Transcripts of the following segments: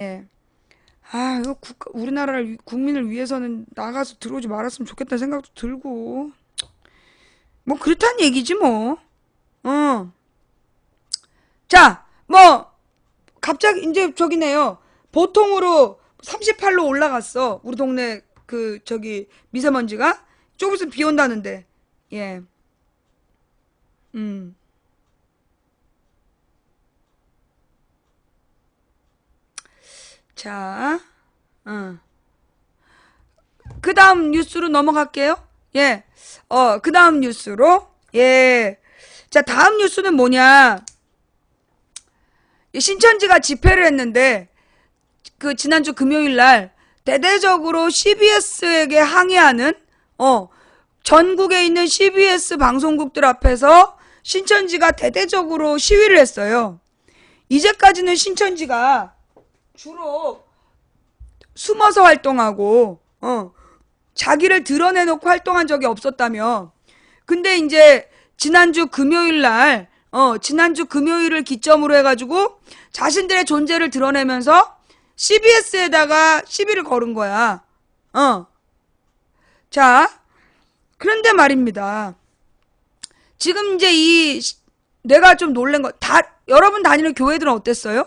예. 아, 이거 우리나라를, 국민을 위해서는 나가서 들어오지 말았으면 좋겠다는 생각도 들고. 뭐, 그렇다는 얘기지, 뭐. 어. 자, 뭐, 갑자기, 이제 저기네요. 보통으로 38로 올라갔어. 우리 동네, 미세먼지가. 조금 있으면 비 온다는데. 예. 음. 자, 어. 그 다음 뉴스로 넘어갈게요. 예. 그 다음 뉴스로. 예. 자, 다음 뉴스는 뭐냐. 신천지가 집회를 했는데, 지난주 금요일 날, 대대적으로 CBS에게 항의하는, 어, 전국에 있는 CBS 방송국들 앞에서 신천지가 대대적으로 시위를 했어요. 이제까지는 신천지가 주로 숨어서 활동하고, 자기를 드러내놓고 활동한 적이 없었다며. 근데 이제 지난주 금요일을 기점으로 해가지고 자신들의 존재를 드러내면서 CBS에다가 시비를 걸은 거야. 자, 그런데 말입니다. 지금 이제 내가 좀 놀란 거, 여러분 다니는 교회들은 어땠어요?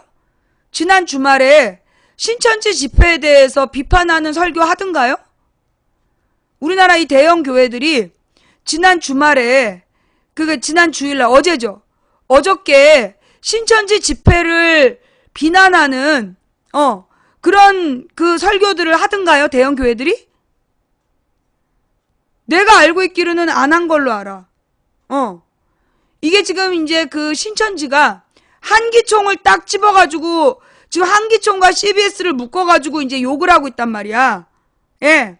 지난 주말에 신천지 집회에 대해서 비판하는 설교 하던가요? 우리나라 이 대형 교회들이 지난 주말에, 지난 주일날, 어제죠. 어저께 신천지 집회를 비난하는, 그런 설교들을 하던가요? 대형 교회들이? 내가 알고 있기로는 안 한 걸로 알아. 이게 지금 이제 신천지가 한기총을 딱 집어가지고 지금 한기총과 CBS를 묶어가지고 이제 욕을 하고 있단 말이야. 예.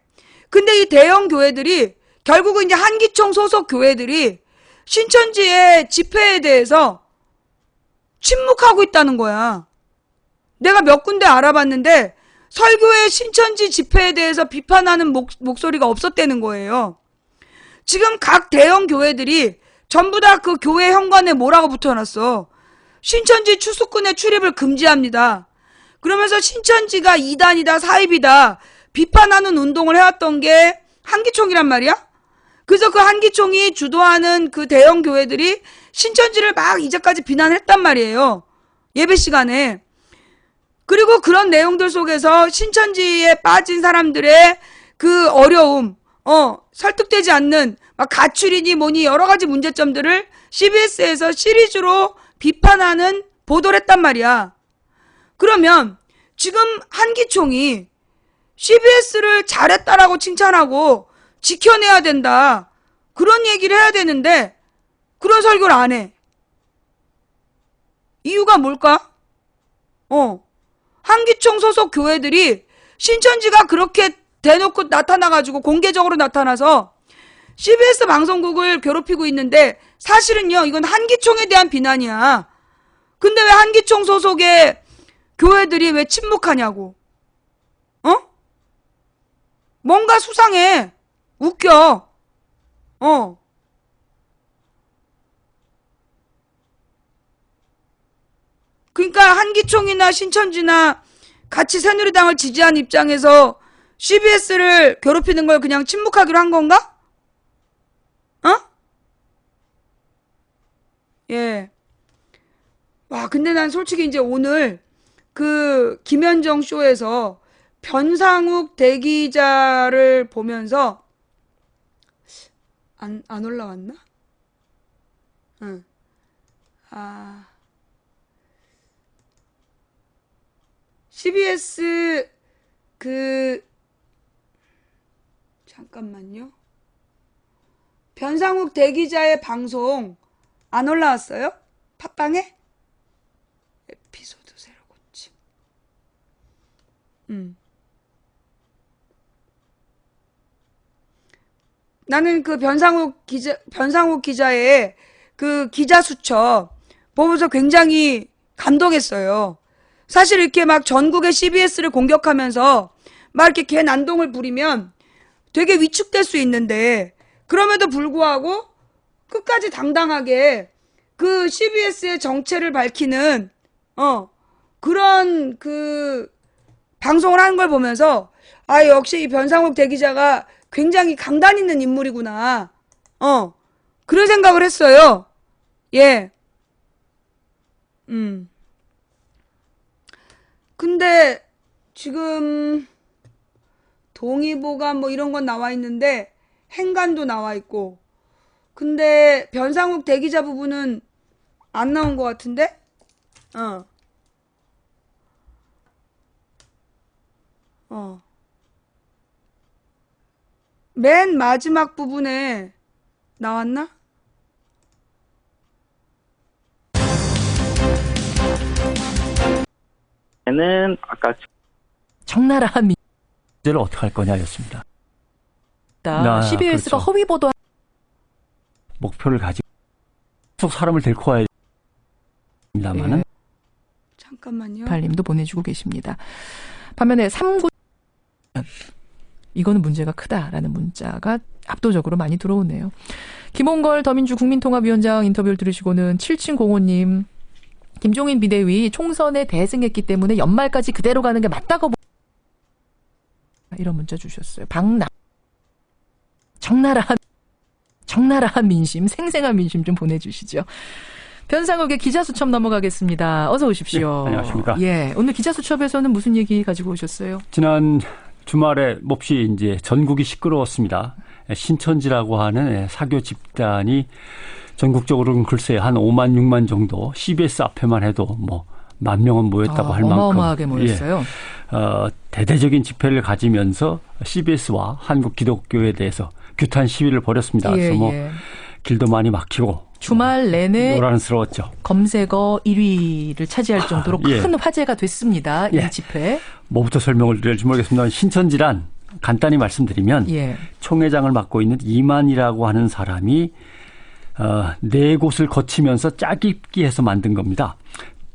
근데 이 대형 교회들이 결국은 이제 한기총 소속 교회들이 신천지의 집회에 대해서 침묵하고 있다는 거야. 내가 몇 군데 알아봤는데 설교의 신천지 집회에 대해서 비판하는 목소리가 없었다는 거예요. 지금 각 대형 교회들이 전부 다 그 교회 현관에 뭐라고 붙여놨어. 신천지 추수꾼의 출입을 금지합니다. 그러면서 신천지가 이단이다, 사입이다 비판하는 운동을 해왔던 게 한기총이란 말이야. 그래서 그 한기총이 주도하는 그 대형 교회들이 신천지를 막 이제까지 비난했단 말이에요. 예배 시간에. 그리고 그런 내용들 속에서 신천지에 빠진 사람들의 그 어려움, 설득되지 않는 막 가출이니 뭐니 여러 가지 문제점들을 CBS에서 시리즈로 비판하는 보도를 했단 말이야. 그러면 지금 한기총이 CBS를 잘했다라고 칭찬하고 지켜내야 된다. 그런 얘기를 해야 되는데 그런 설교를 안 해. 이유가 뭘까? 한기총 소속 교회들이 신천지가 그렇게 대놓고 나타나가지고 공개적으로 나타나서 CBS 방송국을 괴롭히고 있는데 사실은요 이건 한기총에 대한 비난이야. 근데 왜 한기총 소속의 교회들이 왜 침묵하냐고. 뭔가 수상해. 웃겨. 그러니까 한기총이나 신천지나 같이 새누리당을 지지한 입장에서 CBS를 괴롭히는 걸 그냥 침묵하기로 한 건가? 예. 와, 근데 난 솔직히 이제 오늘 김현정 쇼에서 변상욱 대기자를 보면서 안 올라왔나? 응. 아, CBS 잠깐만요. 변상욱 대기자의 방송 안 올라왔어요? 팟빵에? 에피소드 새로 고침. 나는 변상욱 기자의 기자 수첩 보면서 굉장히 감동했어요. 사실 이렇게 막 전국의 CBS를 공격하면서 막 이렇게 개 난동을 부리면 되게 위축될 수 있는데 그럼에도 불구하고 끝까지 당당하게 CBS의 정체를 밝히는 그런 방송을 하는 걸 보면서 아 역시 이 변상욱 대기자가 굉장히 강단 있는 인물이구나. 그런 생각을 했어요. 예. 근데 지금 동의보감 뭐 이런 건 나와 있는데 행간도 나와 있고 근데 변상욱 대기자 부분은 안 나온 것 같은데? 맨 마지막 부분에 나왔나? 는 아까 적나라한 문제를 어떻게 할 거냐였습니다. CBS가 그렇죠. 허위 보도 목표를 가지고 계속 사람을 데리고 와야 됩니다만은 예. 잠깐만요. 발님도 보내주고 계십니다. 반면에 39 이거는 문제가 크다라는 문자가 압도적으로 많이 들어오네요. 김홍걸 더민주 국민통합위원장 인터뷰를 들으시고는 7705님 김종인 비대위 총선에 대승했기 때문에 연말까지 그대로 가는 게 맞다고 이런 문자 주셨어요. 박남 적나라한 민심, 생생한 민심 좀 보내주시죠. 변상욱의 기자수첩 넘어가겠습니다. 어서 오십시오. 네, 안녕하십니까. 예, 오늘 기자수첩에서는 무슨 얘기 가지고 오셨어요? 지난 주말에 몹시 이제 전국이 시끄러웠습니다. 신천지라고 하는 사교 집단이 전국적으로는 글쎄 한 5만 6만 정도 CBS 앞에만 해도 뭐 10,000명은 모였다고 할 만큼 어마어마하게 모였어요. 대대적인 집회를 가지면서 CBS와 한국 기독교에 대해서 규탄 시위를 벌였습니다. 그래서 뭐 길도 많이 막히고 주말 내내 요란스러웠죠. 검색어 1위를 차지할 정도로 큰 화제가 됐습니다. 이 집회. 뭐부터 설명을 드릴지 모르겠습니다. 신천지란 간단히 말씀드리면 총회장을 맡고 있는 이만희라고 하는 사람이 4곳을 거치면서 짜깁기해서 만든 겁니다.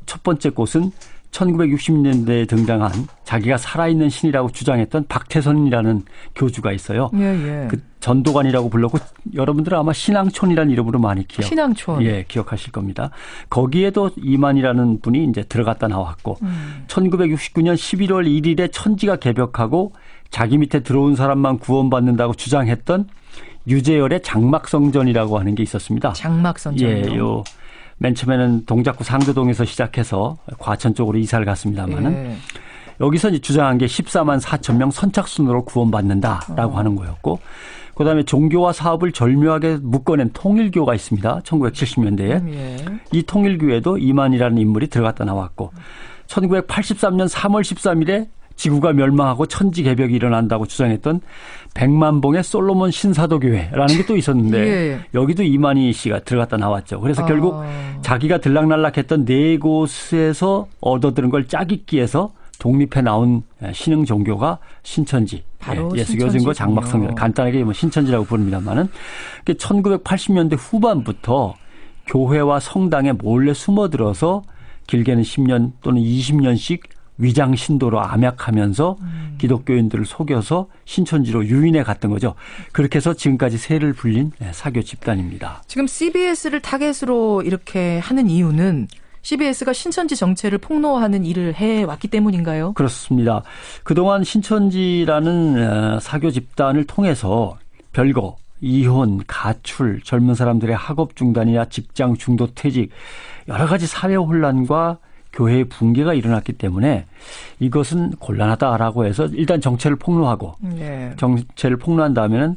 첫 번째 곳은 1960년대에 등장한 자기가 살아있는 신이라고 주장했던 박태선이라는 교주가 있어요. 그 전도관이라고 불렀고 여러분들은 아마 신앙촌이라는 이름으로 많이 신앙촌. 기억하실 겁니다. 거기에도 이만이라는 분이 이제 들어갔다 나왔고 1969년 11월 1일에 천지가 개벽하고 자기 밑에 들어온 사람만 구원받는다고 주장했던 유재열의 장막성전이라고 하는 게 있었습니다. 장막성전이요? 맨 처음에는 동작구 상도동에서 시작해서 과천 쪽으로 이사를 갔습니다만은 여기서 이제 주장한 게 14만 4천 명 선착순으로 구원받는다라고 하는 거였고 그다음에 종교와 사업을 절묘하게 묶어낸 통일교가 있습니다. 1970년대에. 이 통일교에도 이만이라는 인물이 들어갔다 나왔고 1983년 3월 13일에 지구가 멸망하고 천지 개벽이 일어난다고 주장했던 백만봉의 솔로몬 신사도교회라는 게 또 있었는데 여기도 이만희 씨가 들어갔다 나왔죠. 그래서 결국 자기가 들락날락했던 4곳에서 얻어들은 걸 짜깁기해서 독립해 나온 신흥 종교가 신천지, 예수교증거 장막성전, 간단하게 뭐 신천지라고 부릅니다만은 1980년대 후반부터 교회와 성당에 몰래 숨어들어서 길게는 10년 또는 20년씩 위장 신도로 암약하면서 기독교인들을 속여서 신천지로 유인해 갔던 거죠. 그렇게 해서 지금까지 세를 불린 사교 집단입니다. 지금 CBS를 타겟으로 이렇게 하는 이유는 CBS가 신천지 정체를 폭로하는 일을 해왔기 때문인가요? 그렇습니다. 그동안 신천지라는 사교 집단을 통해서 별거, 이혼, 가출, 젊은 사람들의 학업 중단이나 직장 중도 퇴직, 여러 가지 사회 혼란과 교회의 붕괴가 일어났기 때문에 이것은 곤란하다라고 해서 일단 정체를 폭로하고 정체를 폭로한 다음에는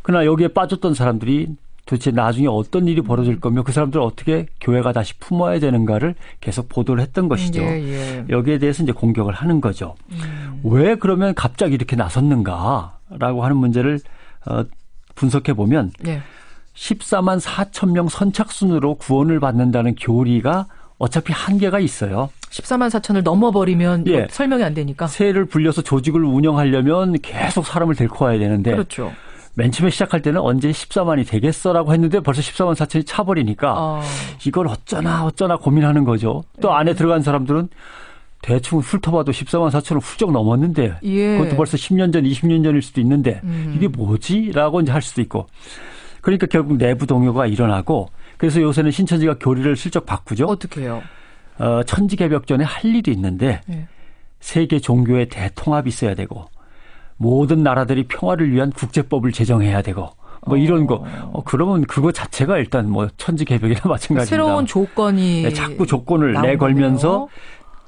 그러나 여기에 빠졌던 사람들이 도대체 나중에 어떤 일이 벌어질 거며 그 사람들을 어떻게 교회가 다시 품어야 되는가를 계속 보도를 했던 것이죠. 여기에 대해서 이제 공격을 하는 거죠. 왜 그러면 갑자기 이렇게 나섰는가라고 하는 문제를 분석해 보면 14만 4천 명 선착순으로 구원을 받는다는 교리가 어차피 한계가 있어요. 14만 4천을 넘어버리면 설명이 안 되니까. 세를 불려서 조직을 운영하려면 계속 사람을 데리고 와야 되는데. 그렇죠. 맨 처음에 시작할 때는 언제 14만이 되겠어라고 했는데 벌써 14만 4천이 차버리니까 이걸 어쩌나 고민하는 거죠. 또 안에 들어간 사람들은 대충 훑어봐도 14만 4천을 훌쩍 넘었는데 그것도 벌써 10년 전, 20년 전일 수도 있는데 이게 뭐지? 라고 이제 할 수도 있고. 그러니까 결국 내부 동요가 일어나고 그래서 요새는 신천지가 교리를 슬쩍 바꾸죠. 어떻게 해요? 천지개벽 전에 할 일이 있는데 세계 종교의 대통합이 있어야 되고 모든 나라들이 평화를 위한 국제법을 제정해야 되고 뭐 이런 거. 그러면 그거 자체가 일단 뭐 천지개벽이나 마찬가지입니다. 새로운 조건이 네, 자꾸 조건을 나온 내걸면서 거네요.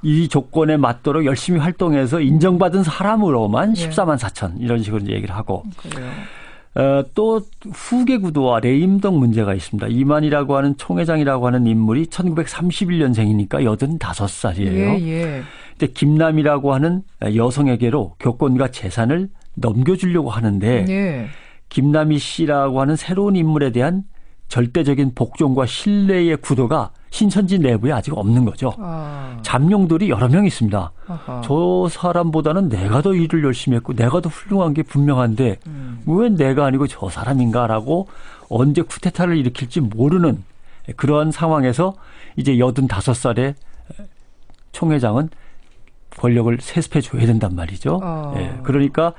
이 조건에 맞도록 열심히 활동해서 인정받은 사람으로만 예. 14만 4천 이런 식으로 이제 얘기를 하고 그래요. 또 후계 구도와 레임덕 문제가 있습니다. 이만희라고 하는 총회장이라고 하는 인물이 1931년생이니까 85살이에요. 예. 근데 김남이라고 하는 여성에게로 교권과 재산을 넘겨주려고 하는데 예. 김남희 씨라고 하는 새로운 인물에 대한 절대적인 복종과 신뢰의 구도가 신천지 내부에 아직 없는 거죠. 잠룡들이 여러 명 있습니다. 아하. 저 사람보다는 내가 더 일을 열심히 했고 내가 더 훌륭한 게 분명한데 왜 내가 아니고 저 사람인가라고 언제 쿠데타를 일으킬지 모르는 그러한 상황에서 이제 85살의 총회장은 권력을 세습해 줘야 된단 말이죠. 예, 그러니까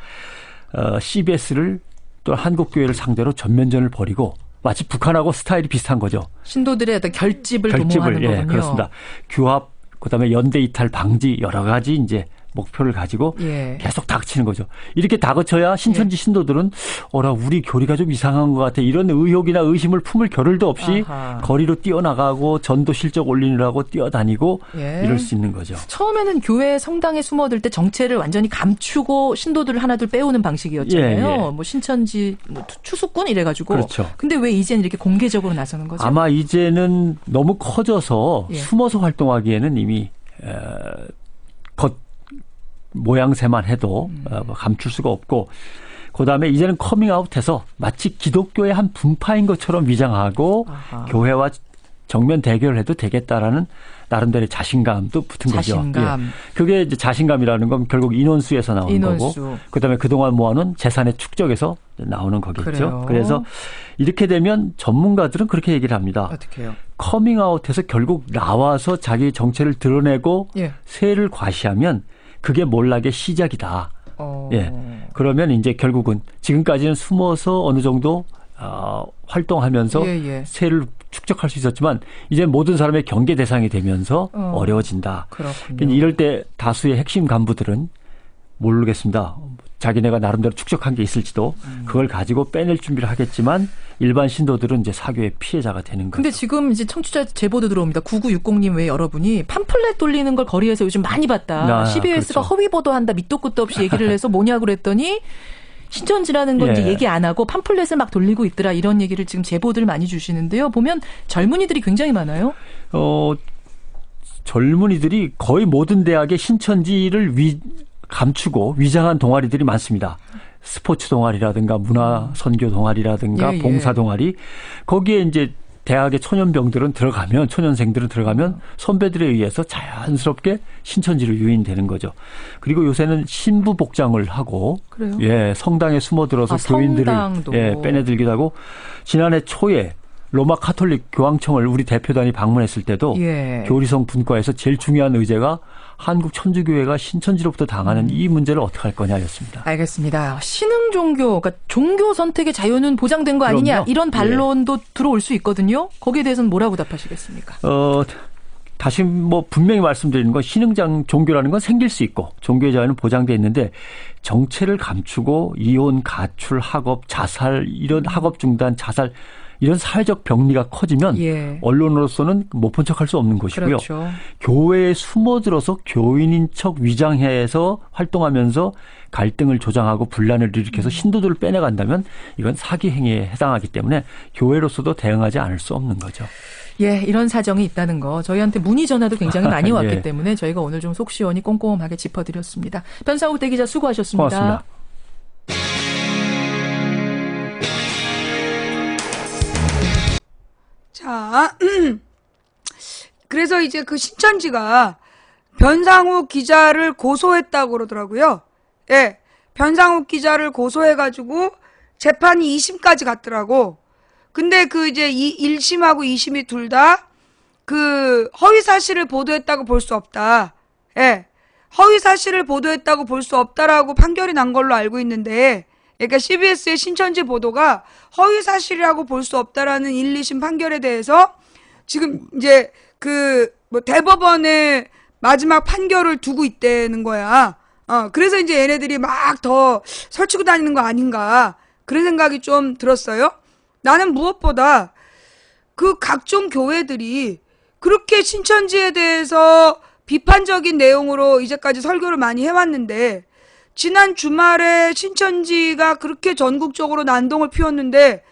CBS를 또 한국교회를 상대로 전면전을 벌이고 마치 북한하고 스타일이 비슷한 거죠. 신도들의 어떤 결집을 도모하는 예, 거군요. 그렇습니다. 규합, 그다음에 연대 이탈 방지 여러 가지 이제 목표를 가지고 예. 계속 다그치는 거죠. 이렇게 다그쳐야 신천지 신도들은 우리 교리가 좀 이상한 것 같아. 이런 의혹이나 의심을 품을 겨를도 없이 아하. 거리로 뛰어나가고 전도 실적 올리느라고 뛰어다니고 예. 이럴 수 있는 거죠. 처음에는 교회 성당에 숨어들 때 정체를 완전히 감추고 신도들을 하나둘 빼오는 방식이었잖아요. 예, 예. 뭐 신천지 추수꾼 이래가지고. 그렇죠. 근데 왜 이제는 이렇게 공개적으로 나서는 거죠? 아마 이제는 너무 커져서 예. 숨어서 활동하기에는 이미 겉 모양새만 해도 감출 수가 없고 그다음에 이제는 커밍아웃해서 마치 기독교의 한 분파인 것처럼 위장하고 아하. 교회와 정면 대결을 해도 되겠다라는 나름대로의 자신감도 붙은 자신감. 거죠. 예. 그게 이제 자신감이라는 건 결국 인원수에서 나오는 인원수. 거고 그다음에 그동안 모아놓은 재산의 축적에서 나오는 거겠죠. 그래요. 그래서 이렇게 되면 전문가들은 그렇게 얘기를 합니다. 어떻게 해요? 커밍아웃해서 결국 나와서 자기 정체를 드러내고 예. 세를 과시하면 그게 몰락의 시작이다. 예. 그러면 이제 결국은 지금까지는 숨어서 어느 정도 활동하면서 예. 세를 축적할 수 있었지만 이제 모든 사람의 경계 대상이 되면서 어려워진다. 그렇군요. 이럴 때 다수의 핵심 간부들은 모르겠습니다. 자기네가 나름대로 축적한 게 있을지도 그걸 가지고 빼낼 준비를 하겠지만 일반 신도들은 이제 사교의 피해자가 되는 거죠. 근데 지금 이제 청취자 제보도 들어옵니다. 9960님 외 여러분이 팜플렛 돌리는 걸 거리에서 요즘 많이 봤다. CBS가 그렇죠. 허위 보도한다. 밑도 끝도 없이 얘기를 해서 뭐냐고 그랬더니 신천지라는 건 예. 이제 얘기 안 하고 팜플렛을 막 돌리고 있더라. 이런 얘기를 지금 제보들 많이 주시는데요. 보면 젊은이들이 굉장히 많아요. 젊은이들이 거의 모든 대학의 신천지를 감추고 위장한 동아리들이 많습니다. 스포츠 동아리라든가 문화 선교 동아리라든가 예. 봉사 동아리 거기에 이제 대학의 초년생들은 들어가면 선배들에 의해서 자연스럽게 신천지로 유인되는 거죠. 그리고 요새는 신부 복장을 하고 그래요? 예, 성당에 숨어들어서 교인들을 성당도. 빼내들기도 하고 지난해 초에 로마 카톨릭 교황청을 우리 대표단이 방문했을 때도 예. 교리성 분과에서 제일 중요한 의제가 한국 천주교회가 신천지로부터 당하는 이 문제를 어떻게 할 거냐였습니다. 알겠습니다. 신흥 종교, 그러니까 종교 선택의 자유는 보장된 거 아니냐 그럼요. 이런 반론도 들어올 수 있거든요. 거기에 대해서는 뭐라고 답하시겠습니까? 다시 분명히 말씀드리는 건 신흥장 종교라는 건 생길 수 있고 종교의 자유는 보장돼 있는데 정체를 감추고 이혼, 가출, 학업, 자살 이런 학업 중단, 자살 이런 사회적 병리가 커지면 예. 언론으로서는 못 본 척할 수 없는 것이고요. 그렇죠. 교회에 숨어들어서 교인인 척 위장해서 활동하면서 갈등을 조장하고 분란을 일으켜서 신도들을 빼내간다면 이건 사기 행위에 해당하기 때문에 교회로서도 대응하지 않을 수 없는 거죠. 예, 이런 사정이 있다는 거 저희한테 문의 전화도 굉장히 많이 왔기 예. 때문에 저희가 오늘 좀 속 시원히 꼼꼼하게 짚어드렸습니다. 변상욱 대기자 수고하셨습니다. 고맙습니다. 자, 그래서 이제 그 신천지가 변상욱 기자를 고소했다고 그러더라고요. 예, 변상욱 기자를 고소해가지고 재판이 2심까지 갔더라고. 근데 그 이제 1심하고 2심이 둘 다 그 허위 사실을 보도했다고 볼 수 없다. 예, 허위 사실을 보도했다고 볼 수 없다라고 판결이 난 걸로 알고 있는데, 그러니까 CBS의 신천지 보도가 허위 사실이라고 볼 수 없다라는 1, 2심 판결에 대해서 지금 이제 그 뭐 대법원에 마지막 판결을 두고 있다는 거야. 그래서 이제 얘네들이 막 더 설치고 다니는 거 아닌가. 그런 생각이 좀 들었어요. 나는 무엇보다 그 각종 교회들이 그렇게 신천지에 대해서 비판적인 내용으로 이제까지 설교를 많이 해왔는데, 지난 주말에 신천지가 그렇게 전국적으로 난동을 피웠는데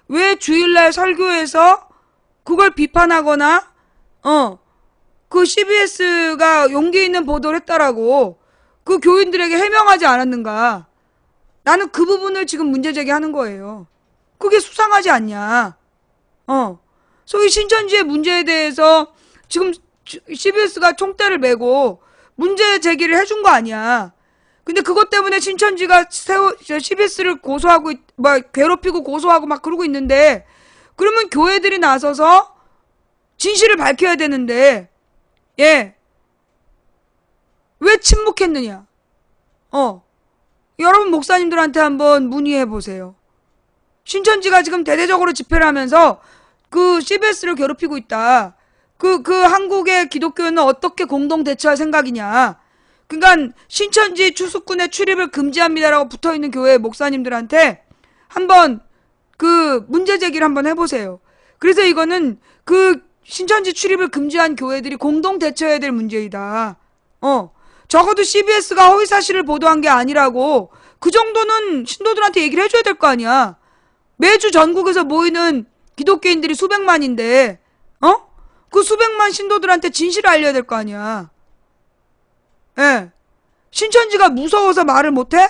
왜 주일날 설교에서 그걸 비판하거나 그 CBS가 용기 있는 보도를 했다라고 그 교인들에게 해명하지 않았는가. 나는 그 부분을 지금 문제 제기하는 거예요. 그게 수상하지 않냐. 소위 신천지의 문제에 대해서 지금 CBS가 총대를 메고 문제 제기를 해준 거 아니야. 근데 그것 때문에 신천지가 CBS를 고소하고, 괴롭히고 고소하고 막 그러고 있는데, 그러면 교회들이 나서서 진실을 밝혀야 되는데, 예. 왜 침묵했느냐? 여러분 목사님들한테 한번 문의해 보세요. 신천지가 지금 대대적으로 집회를 하면서 그 CBS를 괴롭히고 있다. 그 한국의 기독교는 어떻게 공동 대처할 생각이냐? 그러니까 신천지 추수꾼의 출입을 금지합니다라고 붙어있는 교회 목사님들한테 한번 그 문제 제기를 한번 해보세요. 그래서 이거는 그 신천지 출입을 금지한 교회들이 공동 대처해야 될 문제이다. 적어도 CBS가 허위사실을 보도한 게 아니라고 그 정도는 신도들한테 얘기를 해줘야 될 거 아니야. 매주 전국에서 모이는 기독교인들이 수백만인데 그 수백만 신도들한테 진실을 알려야 될 거 아니야. 예. 신천지가 무서워서 말을 못해?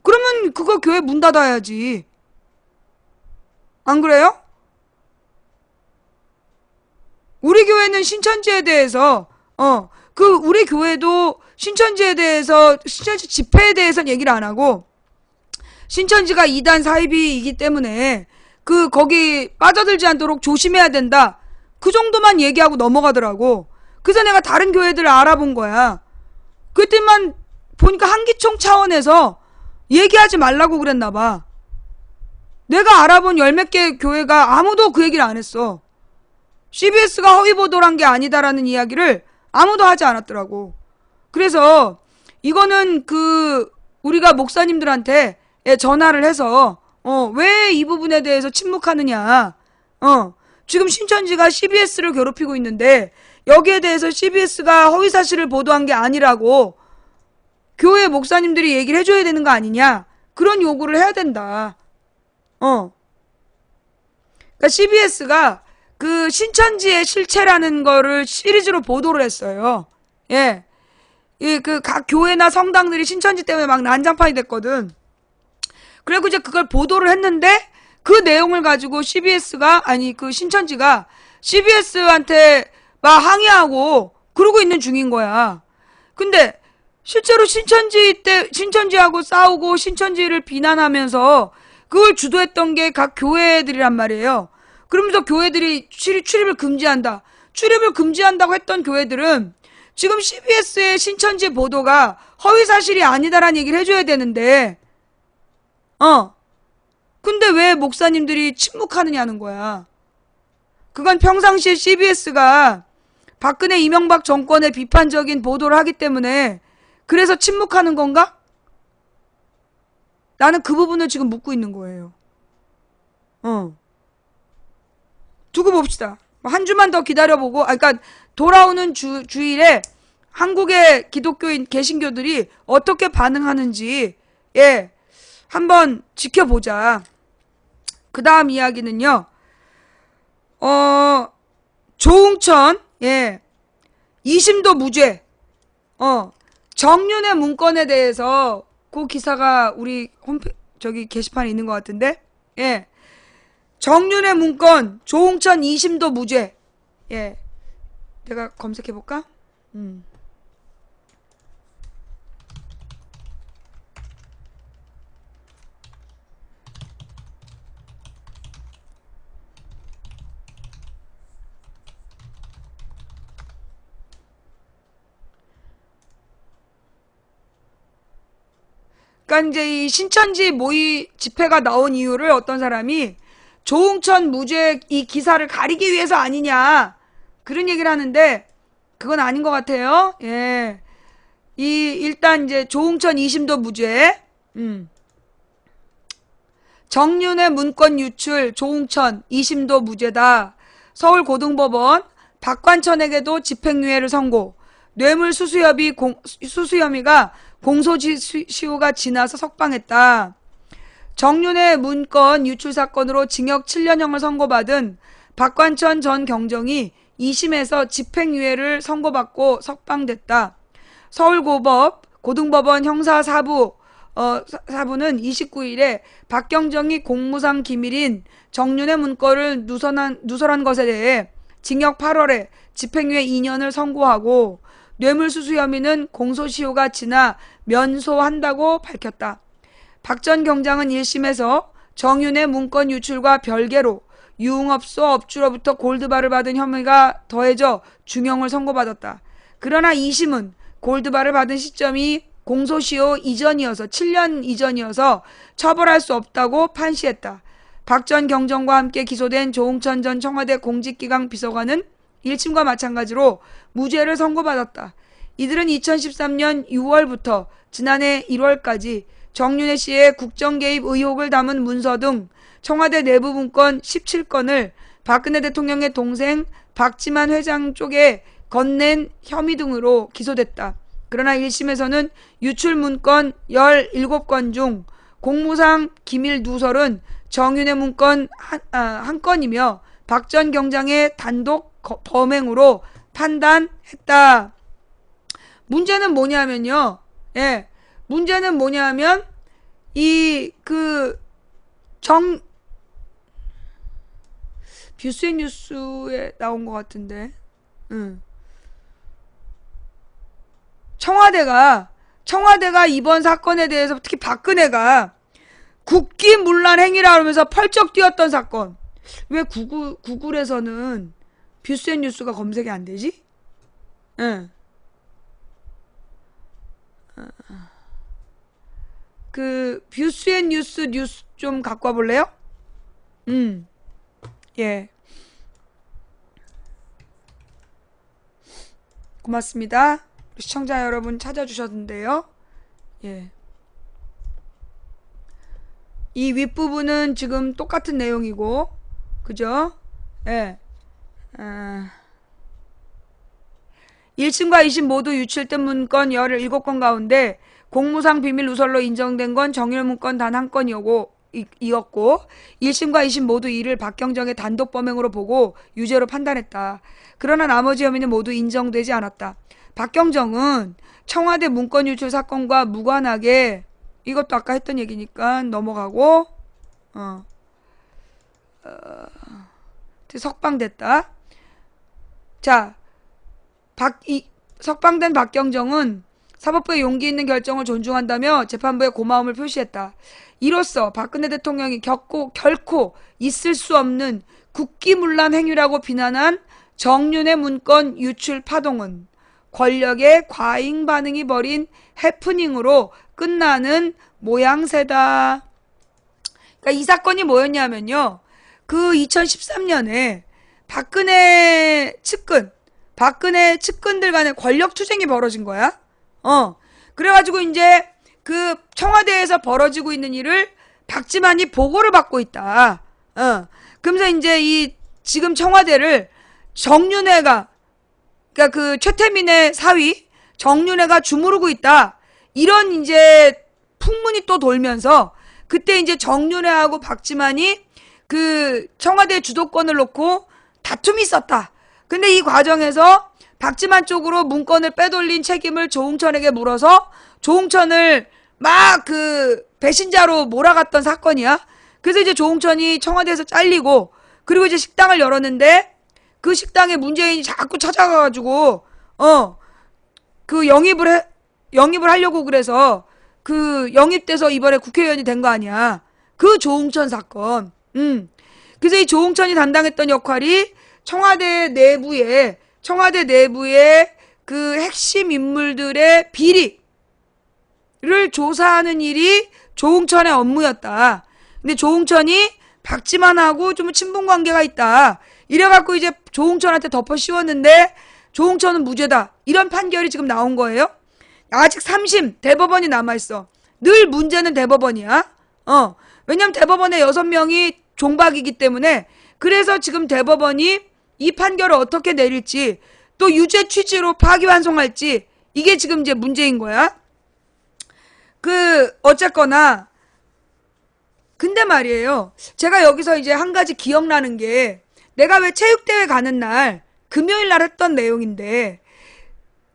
그러면 그거 교회 문 닫아야지. 안 그래요? 우리 교회는 신천지에 대해서 우리 교회도 신천지에 대해서, 신천지 집회에 대해서는 얘기를 안 하고, 신천지가 이단 사이비이기 때문에 거기 빠져들지 않도록 조심해야 된다. 그 정도만 얘기하고 넘어가더라고. 그래서 내가 다른 교회들을 알아본 거야. 그때만 보니까 한기총 차원에서 얘기하지 말라고 그랬나 봐. 내가 알아본 열 몇 개 교회가 아무도 그 얘기를 안 했어. CBS가 허위 보도를 한 게 아니다라는 이야기를 아무도 하지 않았더라고. 그래서 이거는 우리가 목사님들한테 전화를 해서 왜 이 부분에 대해서 침묵하느냐. 지금 신천지가 CBS를 괴롭히고 있는데 여기에 대해서 CBS가 허위사실을 보도한 게 아니라고 교회 목사님들이 얘기를 해줘야 되는 거 아니냐. 그런 요구를 해야 된다. 그러니까 CBS가 그 신천지의 실체라는 거를 시리즈로 보도를 했어요. 예. 각 교회나 성당들이 신천지 때문에 막 난장판이 됐거든. 그리고 이제 그걸 보도를 했는데 그 내용을 가지고 신천지가 CBS한테 막 항의하고 그러고 있는 중인 거야. 근데 실제로 신천지하고 싸우고 신천지를 비난하면서 그걸 주도했던 게 각 교회들이란 말이에요. 그러면서 교회들이 출입을 금지한다. 출입을 금지한다고 했던 교회들은 지금 CBS의 신천지 보도가 허위사실이 아니다라는 얘기를 해줘야 되는데 근데 왜 목사님들이 침묵하느냐는 거야. 그건 평상시에 CBS가 박근혜 이명박 정권의 비판적인 보도를 하기 때문에 그래서 침묵하는 건가? 나는 그 부분을 지금 묻고 있는 거예요. 두고 봅시다. 한 주만 더 기다려보고, 그러니까 돌아오는 주일에 한국의 기독교인 개신교들이 어떻게 반응하는지 한번 지켜보자. 그 다음 이야기는요. 조응천 2심도 무죄. 정윤의 문건에 대해서 그 기사가 우리 게시판에 있는 것 같은데. 정윤의 문건 조응천 2심도 무죄. 내가 검색해볼까? 그러니까 이제 이 신천지 집회가 나온 이유를 어떤 사람이 조응천 무죄 이 기사를 가리기 위해서 아니냐 그런 얘기를 하는데, 그건 아닌 것 같아요. 예. 일단 이제 조응천 2심도 무죄. 정윤회 문건 유출 조응천 2심도 무죄다. 서울고등법원 박관천에게도 집행유예를 선고. 뇌물 수수 혐의가 공소시효가 지나서 석방했다. 정윤회 문건 유출 사건으로 징역 7년형을 선고받은 박관천 전 경정이 2심에서 집행유예를 선고받고 석방됐다. 서울고등법원 형사 4부는 29일에 박경정이 공무상 기밀인 정윤회 문건을 누설한 것에 대해 징역 8월에 집행유예 2년을 선고하고 뇌물수수 혐의는 공소시효가 지나 면소한다고 밝혔다. 박 전 경장은 1심에서 정윤회 문건 유출과 별개로 유흥업소 업주로부터 골드바를 받은 혐의가 더해져 중형을 선고받았다. 그러나 2심은 골드바를 받은 시점이 공소시효 이전이어서 7년 이전이어서 처벌할 수 없다고 판시했다. 박 전 경정과 함께 기소된 조응천 전 청와대 공직기강 비서관은 1심과 마찬가지로 무죄를 선고받았다. 이들은 2013년 6월부터 지난해 1월까지 정윤회 씨의 국정개입 의혹을 담은 문서 등 청와대 내부 문건 17건을 박근혜 대통령의 동생 박지만 회장 쪽에 건넨 혐의 등으로 기소됐다. 그러나 1심에서는 유출 문건 17건 중 공무상 기밀 누설은 정윤회 문건 한 건이며 박 전 경장의 단독 범행으로 판단했다. 문제는 뭐냐면요. 예. 문제는 뭐냐면 뷰스앤 뉴스에 나온 것 같은데. 청와대가 이번 사건에 대해서 특히 박근혜가 국기문란 행위라 하면서 펄쩍 뛰었던 사건. 왜 구글에서는 뷰스앤 뉴스가 검색이 안 되지? 예. 뷰스앤 뉴스 좀 갖고 와 볼래요? 예. 고맙습니다. 시청자 여러분 찾아주셨는데요. 예. 이 윗부분은 지금 똑같은 내용이고, 그죠? 예. 1심과 2심 모두 유출된 문건 17건 가운데 공무상 비밀 누설로 인정된 건 정윤회 문건 단 한 건이었고 1심과 2심 모두 이를 박경정의 단독 범행으로 보고 유죄로 판단했다. 그러나 나머지 혐의는 모두 인정되지 않았다. 박경정은 청와대 문건 유출 사건과 무관하게 이것도 아까 했던 얘기니까 넘어가고 석방됐다. 자, 석방된 박경정은 사법부의 용기 있는 결정을 존중한다며 재판부에 고마움을 표시했다. 이로써 박근혜 대통령이 결코 있을 수 없는 국기문란 행위라고 비난한 정윤회 문건 유출 파동은 권력의 과잉 반응이 벌인 해프닝으로 끝나는 모양새다. 그러니까 이 사건이 뭐였냐면요. 그 2013년에 박근혜 측근들 간의 권력 투쟁이 벌어진 거야. 그래가지고 이제 그 청와대에서 벌어지고 있는 일을 박지만이 보고를 받고 있다. 그러면서 이제 지금 청와대를 정윤회가, 그러니까 그 최태민의 사위 정윤회가 주무르고 있다. 이런 이제 풍문이 또 돌면서 그때 이제 정윤회하고 박지만이 그 청와대 주도권을 놓고 다툼이 있었다. 근데 이 과정에서 박지만 쪽으로 문건을 빼돌린 책임을 조응천에게 물어서 조응천을 막 그 배신자로 몰아갔던 사건이야. 그래서 이제 조응천이 청와대에서 잘리고 그리고 이제 식당을 열었는데 그 식당에 문재인이 자꾸 찾아가가지고 그 영입을 하려고 그래서 그 영입돼서 이번에 국회의원이 된 거 아니야. 그 조응천 사건. 그래서 이 조응천이 담당했던 역할이 청와대 내부에 그 핵심 인물들의 비리를 조사하는 일이 조응천의 업무였다. 근데 조응천이 박지만하고 좀 친분 관계가 있다. 이래갖고 이제 조응천한테 덮어 씌웠는데 조홍천은 무죄다. 이런 판결이 지금 나온 거예요. 아직 3심 대법원이 남아있어. 늘 문제는 대법원이야. 왜냐면 대법원에 6명이 종박이기 때문에 그래서 지금 대법원이 이 판결을 어떻게 내릴지 또 유죄 취지로 파기환송할지 이게 지금 이제 문제인 거야. 어쨌거나 근데 말이에요. 제가 여기서 이제 한 가지 기억나는 게 내가 왜 체육대회 가는 날 금요일 날 했던 내용인데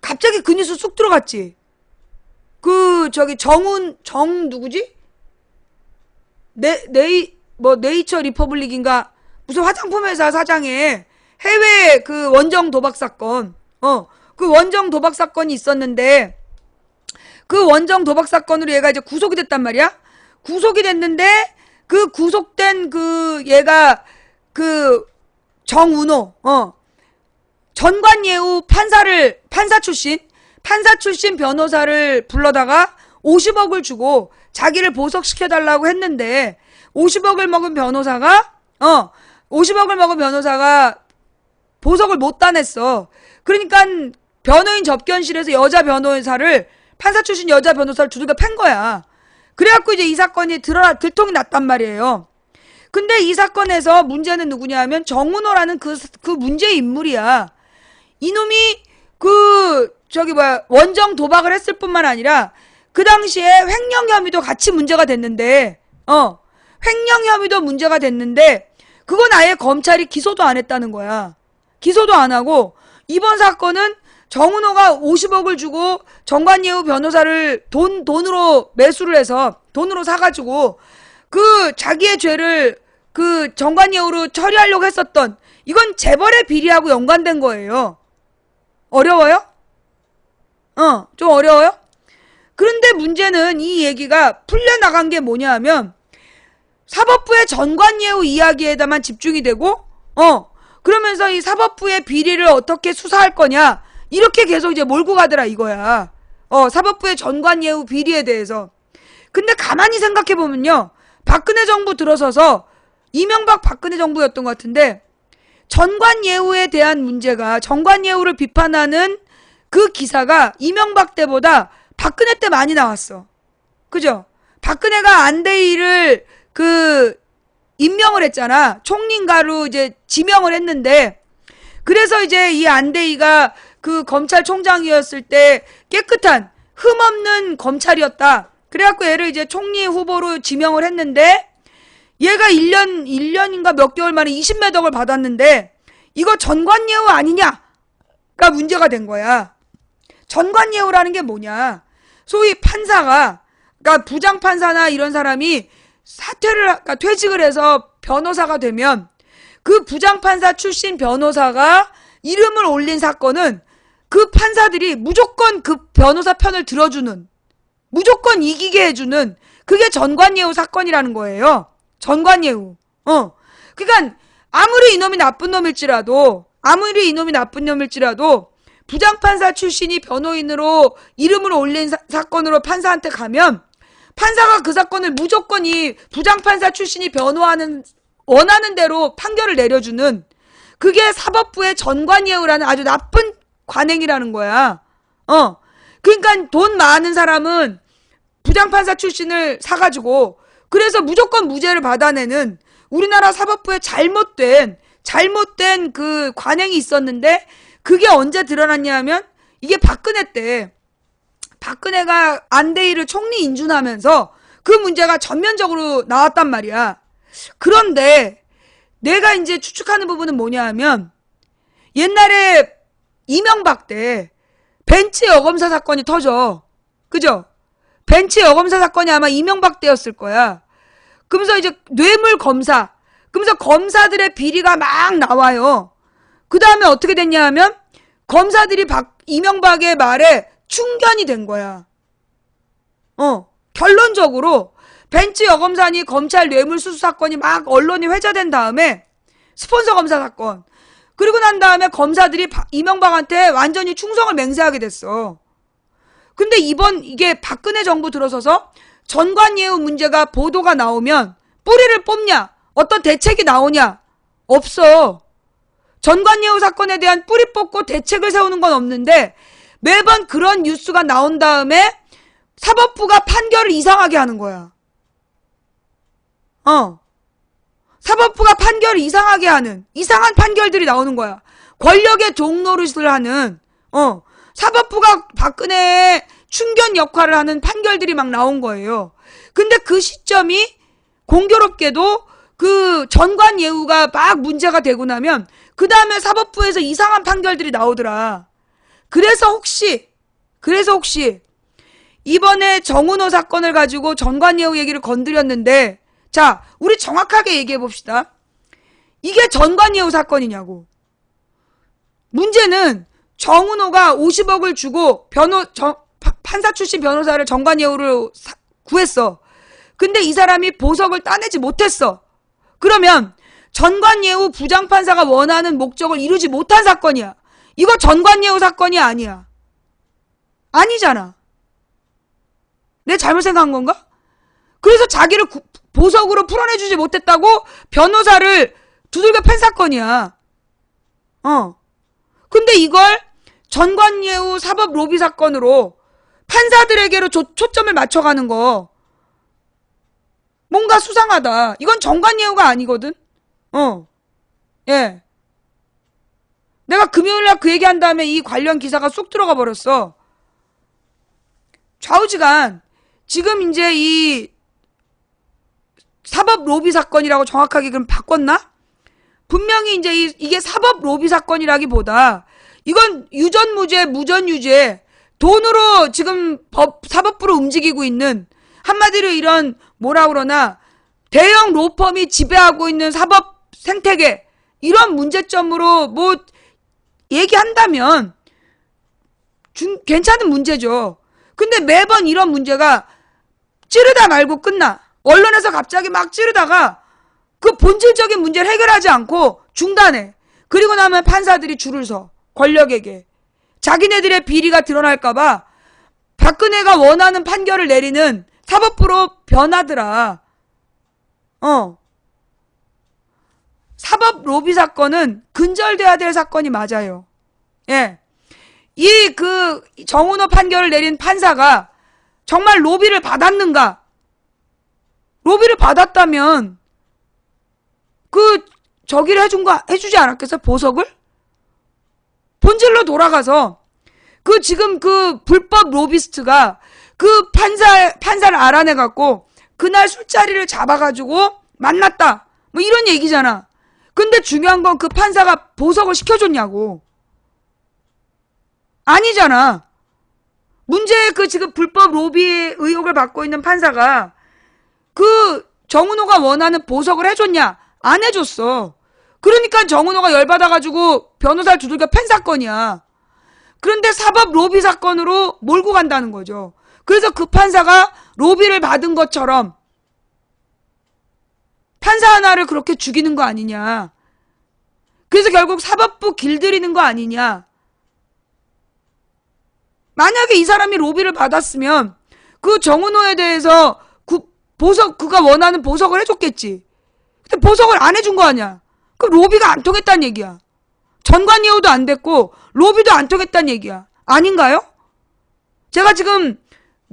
갑자기 그 뉴스 쑥 들어갔지. 누구지? 네이처 리퍼블릭인가 무슨 화장품 회사 사장의 해외 그 원정 도박 사건. 그 원정 도박 사건이 있었는데 그 원정 도박 사건으로 얘가 이제 구속이 됐단 말이야. 구속이 됐는데 그 구속된 얘가 정운호 전관예우 판사 출신 변호사를 불러다가 50억을 주고 자기를 보석시켜달라고 했는데 50억을 먹은 변호사가 보석을 못 따냈어. 그러니까 변호인 접견실에서 판사 출신 여자 변호사를 두들겨 팬 거야. 그래갖고 이제 이 사건이 들통이 났단 말이에요. 근데 이 사건에서 문제는 누구냐 하면 정운호라는 그 문제 인물이야. 이놈이 원정 도박을 했을 뿐만 아니라 그 당시에 횡령 혐의도 같이 문제가 됐는데 그건 아예 검찰이 기소도 안 했다는 거야. 기소도 안 하고 이번 사건은 정운호가 50억을 주고 정관예우 변호사를 돈으로 매수를 해서 돈으로 사가지고 자기의 죄를 정관예우로 처리하려고 했었던 이건 재벌의 비리하고 연관된 거예요. 어려워요? 좀 어려워요? 그런데 문제는 이 얘기가 풀려나간 게 뭐냐 하면 사법부의 전관예우 이야기에다만 집중이 되고 그러면서 이 사법부의 비리를 어떻게 수사할 거냐 이렇게 계속 이제 몰고 가더라 이거야. 사법부의 전관예우 비리에 대해서. 근데 가만히 생각해보면요. 박근혜 정부 들어서서 이명박 박근혜 정부였던 것 같은데 전관예우에 대한 문제가 전관예우를 비판하는 그 기사가 이명박 때보다 박근혜 때 많이 나왔어. 그죠? 박근혜가 안대희를 임명을 했잖아. 총리인가로 이제 지명을 했는데 그래서 이제 이 안대희가 검찰총장이었을 때 깨끗한 흠없는 검찰이었다. 그래갖고 얘를 이제 총리 후보로 지명을 했는데 얘가 1년인가 몇 개월 만에 20몇 억을 받았는데 이거 전관예우 아니냐가 문제가 된 거야. 전관예우라는 게 뭐냐. 소위 판사가 그러니까 부장판사나 이런 사람이 퇴직을 해서 변호사가 되면 그 부장판사 출신 변호사가 이름을 올린 사건은 그 판사들이 무조건 그 변호사 편을 들어주는 무조건 이기게 해주는 그게 전관예우 사건이라는 거예요. 전관예우. 그러니까 아무리 이놈이 나쁜 놈일지라도 부장판사 출신이 변호인으로 이름을 올린 사건으로 판사한테 가면 판사가 그 사건을 무조건 이 부장판사 출신이 원하는 대로 판결을 내려주는 그게 사법부의 전관예우라는 아주 나쁜 관행이라는 거야. 그러니까 돈 많은 사람은 부장판사 출신을 사가지고 그래서 무조건 무죄를 받아내는 우리나라 사법부의 잘못된 그 관행이 있었는데 그게 언제 드러났냐 하면 이게 박근혜 때 박근혜가 안대희를 총리 인준하면서 그 문제가 전면적으로 나왔단 말이야. 그런데 내가 이제 추측하는 부분은 뭐냐 하면 옛날에 이명박 때 벤츠 여검사 사건이 터져. 그죠? 벤츠 여검사 사건이 아마 이명박 때였을 거야. 그러면서 이제 뇌물 검사. 그러면서 검사들의 비리가 막 나와요. 그 다음에 어떻게 됐냐 하면 검사들이 이명박의 말에 충견이 된 거야. 결론적으로 벤츠 여검사니 검찰 뇌물수수 사건이 막 언론에 회자된 다음에 스폰서 검사 사건. 그리고 난 다음에 검사들이 이명박한테 완전히 충성을 맹세하게 됐어. 근데 이게 박근혜 정부 들어서서 전관예우 문제가 보도가 나오면 뿌리를 뽑냐? 어떤 대책이 나오냐? 없어. 전관예우 사건에 대한 뿌리 뽑고 대책을 세우는 건 없는데 매번 그런 뉴스가 나온 다음에 사법부가 판결을 이상하게 하는 거야. 사법부가 판결을 이상하게 하는 이상한 판결들이 나오는 거야. 권력의 종노릇을 하는 사법부가 박근혜의 충견 역할을 하는 판결들이 막 나온 거예요. 근데 그 시점이 공교롭게도 그 전관예우가 막 문제가 되고 나면 그 다음에 사법부에서 이상한 판결들이 나오더라. 그래서 혹시 이번에 정은호 사건을 가지고 전관예우 얘기를 건드렸는데, 자, 우리 정확하게 얘기해 봅시다. 이게 전관예우 사건이냐고. 문제는 정은호가 50억을 주고 판사 출신 변호사를 전관예우를 구했어. 근데 이 사람이 보석을 따내지 못했어. 그러면 전관예우 부장판사가 원하는 목적을 이루지 못한 사건이야. 이거 전관예우 사건이 아니야. 아니잖아. 내 잘못 생각한 건가? 그래서 자기를 보석으로 풀어내주지 못했다고 변호사를 두들겨 팬 사건이야. 근데 이걸 전관예우 사법 로비 사건으로 판사들에게로 초점을 맞춰가는 거 뭔가 수상하다. 이건 전관예우가 아니거든. 예. 내가 금요일날 그 얘기한 다음에 이 관련 기사가 쏙 들어가 버렸어. 좌우지간 지금 이제 이 사법 로비 사건이라고 정확하게 그럼 바꿨나? 분명히 이제 이게 사법 로비 사건이라기보다 이건 유전무죄, 무전유죄, 돈으로 지금 사법부로 움직이고 있는, 한마디로 이런 뭐라 그러나 대형 로펌이 지배하고 있는 사법 생태계, 이런 문제점으로 뭐 얘기한다면 괜찮은 문제죠. 근데 매번 이런 문제가 찌르다 말고 끝나. 언론에서 갑자기 막 찌르다가 그 본질적인 문제를 해결하지 않고 중단해. 그리고 나면 판사들이 줄을 서. 권력에게. 자기네들의 비리가 드러날까봐 박근혜가 원하는 판결을 내리는 사법부로 변하더라. 사법 로비 사건은 근절돼야 될 사건이 맞아요. 예. 정은호 판결을 내린 판사가 정말 로비를 받았는가? 로비를 받았다면 저기를 해주지 않았겠어? 보석을? 본질로 돌아가서 지금 불법 로비스트가 판사를 알아내갖고 그날 술자리를 잡아가지고 만났다. 뭐 이런 얘기잖아. 근데 중요한 건 그 판사가 보석을 시켜줬냐고. 아니잖아. 문제의 지금 불법 로비 의혹을 받고 있는 판사가 정은호가 원하는 보석을 해줬냐? 안 해줬어. 그러니까 정은호가 열받아가지고 변호사를 두들겨 팬 사건이야. 그런데 사법 로비 사건으로 몰고 간다는 거죠. 그래서 그 판사가 로비를 받은 것처럼 판사 하나를 그렇게 죽이는 거 아니냐. 그래서 결국 사법부 길들이는 거 아니냐. 만약에 이 사람이 로비를 받았으면 정은호에 대해서 그가 원하는 보석을 해줬겠지. 근데 보석을 안 해준 거 아니야. 그럼 로비가 안 통했다는 얘기야. 전관예우도 안 됐고 로비도 안 통했다는 얘기야. 아닌가요? 제가 지금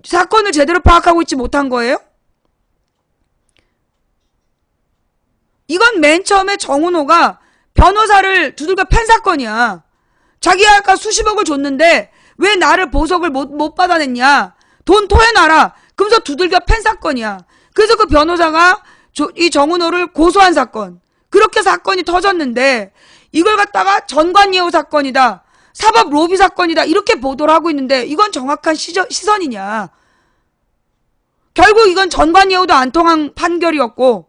사건을 제대로 파악하고 있지 못한 거예요? 이건 맨 처음에 정은호가 변호사를 두들겨 팬 사건이야. 자기가 아까 수십억을 줬는데 왜 나를 보석을 못 받아냈냐. 돈 토해놔라. 그러면서 두들겨 팬 사건이야. 그래서 그 변호사가 이 정은호를 고소한 사건. 그렇게 사건이 터졌는데 이걸 갖다가 전관예우 사건이다. 사법 로비 사건이다. 이렇게 보도를 하고 있는데 이건 정확한 시선이냐. 결국 이건 전관예우도 안 통한 판결이었고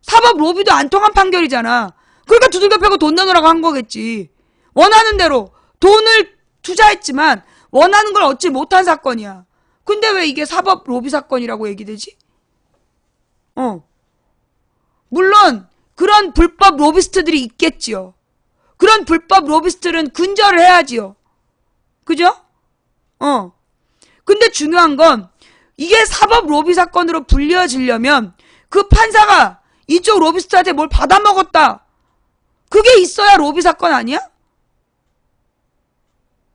사법 로비도 안 통한 판결이잖아. 그러니까 두들겨 패고 돈 내놓으라고 한 거겠지. 원하는 대로 돈을 투자했지만 원하는 걸 얻지 못한 사건이야. 근데 왜 이게 사법 로비 사건이라고 얘기되지? 물론 그런 불법 로비스트들이 있겠지요. 그런 불법 로비스트들은 근절을 해야지요. 그죠? 근데 중요한 건 이게 사법 로비 사건으로 불려지려면 그 판사가 이쪽 로비스트한테 뭘 받아먹었다. 그게 있어야 로비 사건 아니야?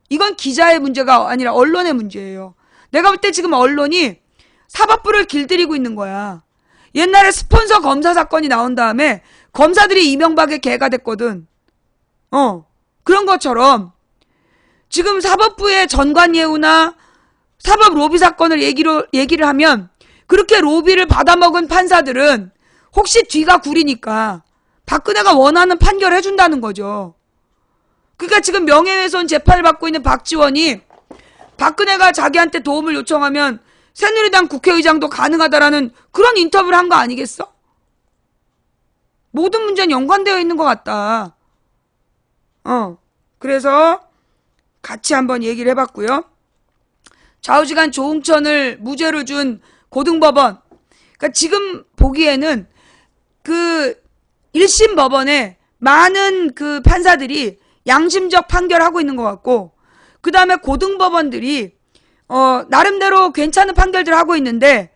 이건 기자의 문제가 아니라 언론의 문제예요. 내가 볼 때 지금 언론이 사법부를 길들이고 있는 거야. 옛날에 스폰서 검사 사건이 나온 다음에 검사들이 이명박의 개가 됐거든. 그런 것처럼 지금 사법부의 전관예우나 사법 로비 사건을 얘기를 하면 그렇게 로비를 받아먹은 판사들은 혹시 뒤가 구리니까 박근혜가 원하는 판결을 해준다는 거죠. 그러니까 지금 명예훼손 재판을 받고 있는 박지원이 박근혜가 자기한테 도움을 요청하면 새누리당 국회의장도 가능하다라는 그런 인터뷰를 한 거 아니겠어? 모든 문제는 연관되어 있는 것 같다. 그래서 같이 한번 얘기를 해봤고요. 좌우지간 조응천을 무죄로 준 고등법원. 그러니까 지금 보기에는 그 1심 법원에 많은 그 판사들이 양심적 판결하고 있는 것 같고, 그 다음에 고등법원들이 나름대로 괜찮은 판결들을 하고 있는데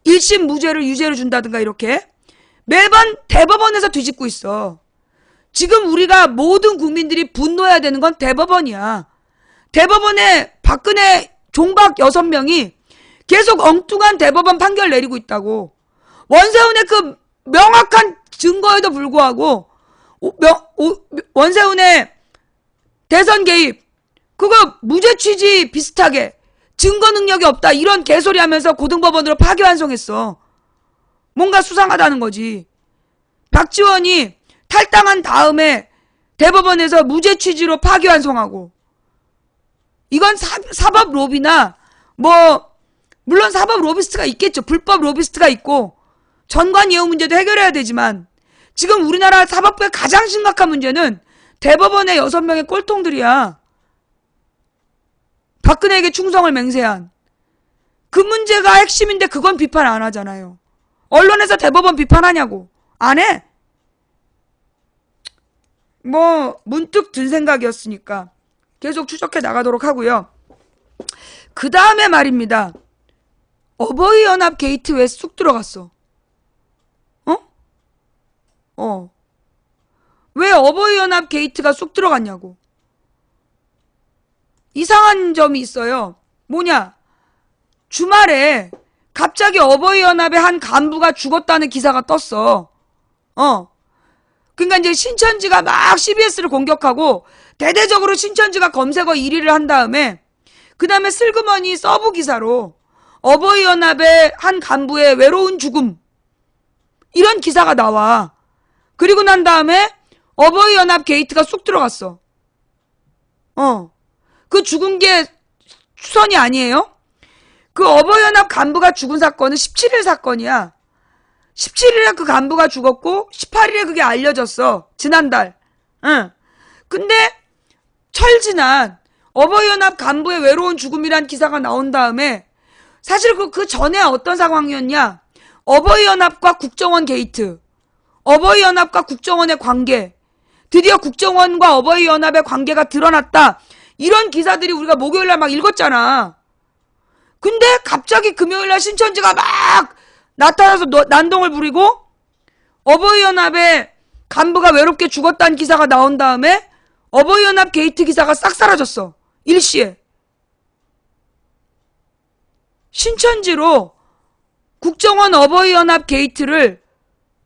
1심 무죄를 유죄로 준다든가 이렇게 매번 대법원에서 뒤집고 있어. 지금 우리가 모든 국민들이 분노해야 되는 건 대법원이야. 대법원에 박근혜 종박 6명이 계속 엉뚱한 대법원 판결 내리고 있다고. 원세훈의 그 명확한 증거에도 불구하고 원세훈의 대선 개입 그거 무죄 취지 비슷하게 증거 능력이 없다 이런 개소리 하면서 고등법원으로 파기환송했어. 뭔가 수상하다는 거지. 박지원이 탈당한 다음에 대법원에서 무죄 취지로 파기환송하고, 이건 사법 로비나 물론 사법 로비스트가 있겠죠. 불법 로비스트가 있고 전관 예우 문제도 해결해야 되지만 지금 우리나라 사법부의 가장 심각한 문제는 대법원의 6명의 꼴통들이야. 박근혜에게 충성을 맹세한 그 문제가 핵심인데 그건 비판 안 하잖아요. 언론에서 대법원 비판하냐고. 안 해. 문득 든 생각이었으니까 계속 추적해 나가도록 하고요. 그 다음에 말입니다. 어버이연합 게이트 왜 쑥 들어갔어? 왜 어버이연합 게이트가 쑥 들어갔냐고. 이상한 점이 있어요. 뭐냐? 주말에 갑자기 어버이연합의 한 간부가 죽었다는 기사가 떴어. 그러니까 이제 신천지가 막 CBS를 공격하고 대대적으로 신천지가 검색어 1위를 한 다음에 그 다음에 슬그머니 서브 기사로 어버이연합의 한 간부의 외로운 죽음 이런 기사가 나와. 그리고 난 다음에 어버이연합 게이트가 쑥 들어갔어. 그 죽은 게 추선이 아니에요? 그 어버이연합 간부가 죽은 사건은 17일 사건이야. 17일에 그 간부가 죽었고 18일에 그게 알려졌어. 지난달. 근데 철지난 어버이연합 간부의 외로운 죽음이란 기사가 나온 다음에 사실 그 전에 어떤 상황이었냐? 어버이연합과 국정원 게이트. 어버이연합과 국정원의 관계. 드디어 국정원과 어버이연합의 관계가 드러났다. 이런 기사들이 우리가 목요일날 막 읽었잖아. 근데 갑자기 금요일날 신천지가 막 나타나서 난동을 부리고 어버이연합의 간부가 외롭게 죽었다는 기사가 나온 다음에 어버이연합 게이트 기사가 싹 사라졌어. 일시에. 신천지로 국정원 어버이연합 게이트를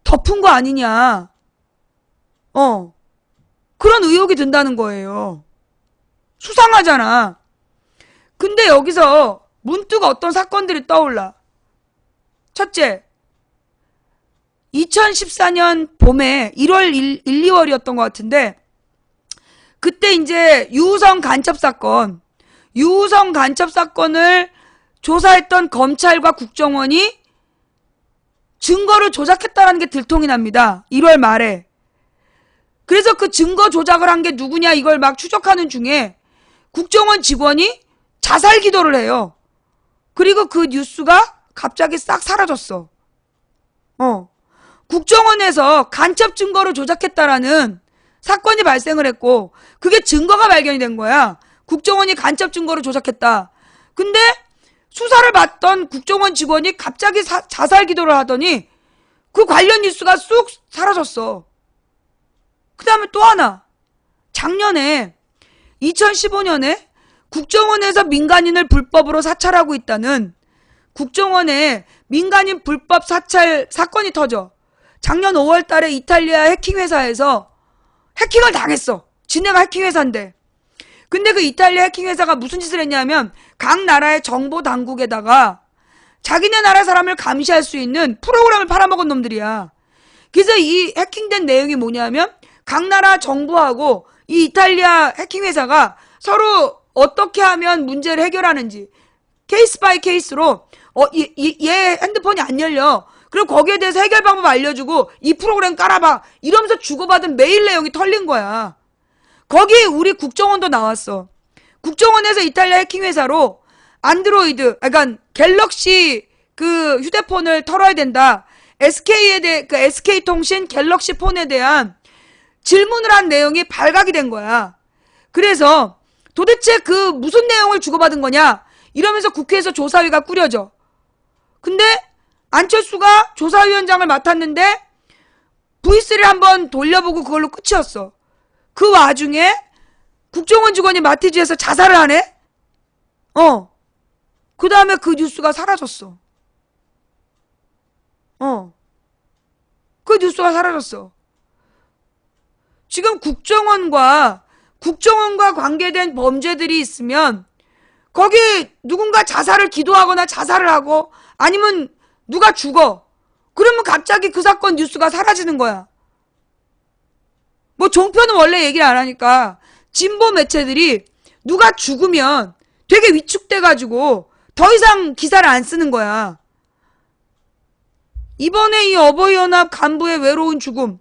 덮은 거 아니냐. 그런 의혹이 든다는 거예요. 수상하잖아. 근데 여기서 문득 어떤 사건들이 떠올라. 첫째, 2014년 봄에 1월 1, 2월이었던 것 같은데 그때 이제 유우성 간첩 사건을 조사했던 검찰과 국정원이 증거를 조작했다는 게 들통이 납니다. 1월 말에. 그래서 그 증거 조작을 한 게 누구냐 이걸 막 추적하는 중에 국정원 직원이 자살 기도를 해요. 그리고 그 뉴스가 갑자기 싹 사라졌어. 국정원에서 간첩 증거를 조작했다라는 사건이 발생을 했고 그게 증거가 발견이 된 거야. 국정원이 간첩 증거를 조작했다. 근데 수사를 받던 국정원 직원이 갑자기 자살 기도를 하더니 그 관련 뉴스가 쑥 사라졌어. 그 다음에 또 하나. 작년에 2015년에 국정원에서 민간인을 불법으로 사찰하고 있다는 국정원에 민간인 불법 사찰 사건이 터져. 작년 5월 달에 이탈리아 해킹 회사에서 해킹을 당했어. 지네가 해킹 회사인데. 근데 그 이탈리아 해킹 회사가 무슨 짓을 했냐면 각 나라의 정보 당국에다가 자기네 나라 사람을 감시할 수 있는 프로그램을 팔아먹은 놈들이야. 그래서 이 해킹된 내용이 뭐냐면 각 나라 정부하고 이 이탈리아 해킹 회사가 서로 어떻게 하면 문제를 해결하는지 케이스 바이 케이스로 얘 핸드폰이 안 열려. 그럼 거기에 대해서 해결 방법 알려주고 이 프로그램 깔아봐. 이러면서 주고받은 메일 내용이 털린 거야. 거기에 우리 국정원도 나왔어. 국정원에서 이탈리아 해킹 회사로 안드로이드, 그러니까 갤럭시 그 휴대폰을 털어야 된다. SK통신 갤럭시 폰에 대한 질문을 한 내용이 발각이 된 거야. 그래서 도대체 그 무슨 내용을 주고받은 거냐? 이러면서 국회에서 조사위가 꾸려져. 근데 안철수가 조사위원장을 맡았는데 V3를 한번 돌려보고 그걸로 끝이었어. 그 와중에 국정원 직원이 마티즈에서 자살을 하네? 그 다음에 그 뉴스가 사라졌어. 그 뉴스가 사라졌어. 지금 국정원과 관계된 범죄들이 있으면 거기 누군가 자살을 기도하거나 자살을 하고 아니면 누가 죽어. 그러면 갑자기 그 사건 뉴스가 사라지는 거야. 뭐 종편은 원래 얘기를 안 하니까 진보 매체들이 누가 죽으면 되게 위축돼가지고 더 이상 기사를 안 쓰는 거야. 이번에 이 어버이연합 간부의 외로운 죽음,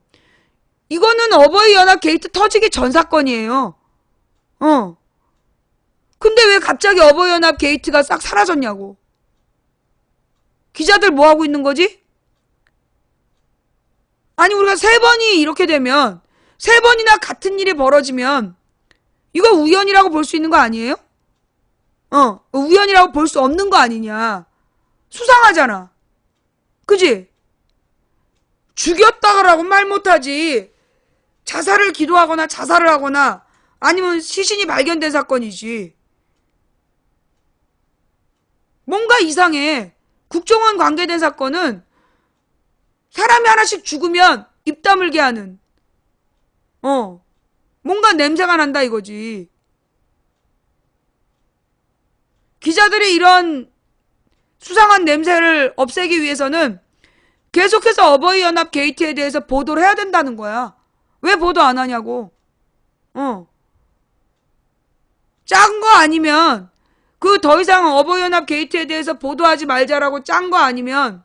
이거는 어버이연합 게이트 터지기 전 사건이에요. 근데 왜 갑자기 어버이연합 게이트가 싹 사라졌냐고. 기자들 뭐 하고 있는 거지? 아니 우리가 3번이 이렇게 되면 3번이나 같은 일이 벌어지면 이거 우연이라고 볼 수 있는 거 아니에요? 우연이라고 볼 수 없는 거 아니냐. 수상하잖아. 그지? 죽였다라고 말 못하지. 자살을 기도하거나 자살을 하거나 아니면 시신이 발견된 사건이지. 뭔가 이상해. 국정원 관계된 사건은 사람이 하나씩 죽으면 입 다물게 하는 뭔가 냄새가 난다 이거지. 기자들이 이런 수상한 냄새를 없애기 위해서는 계속해서 어버이연합 게이트에 대해서 보도를 해야 된다는 거야. 왜 보도 안 하냐고. 짠 거 아니면 그 더 이상 어버이연합 게이트에 대해서 보도하지 말자라고 짠 거 아니면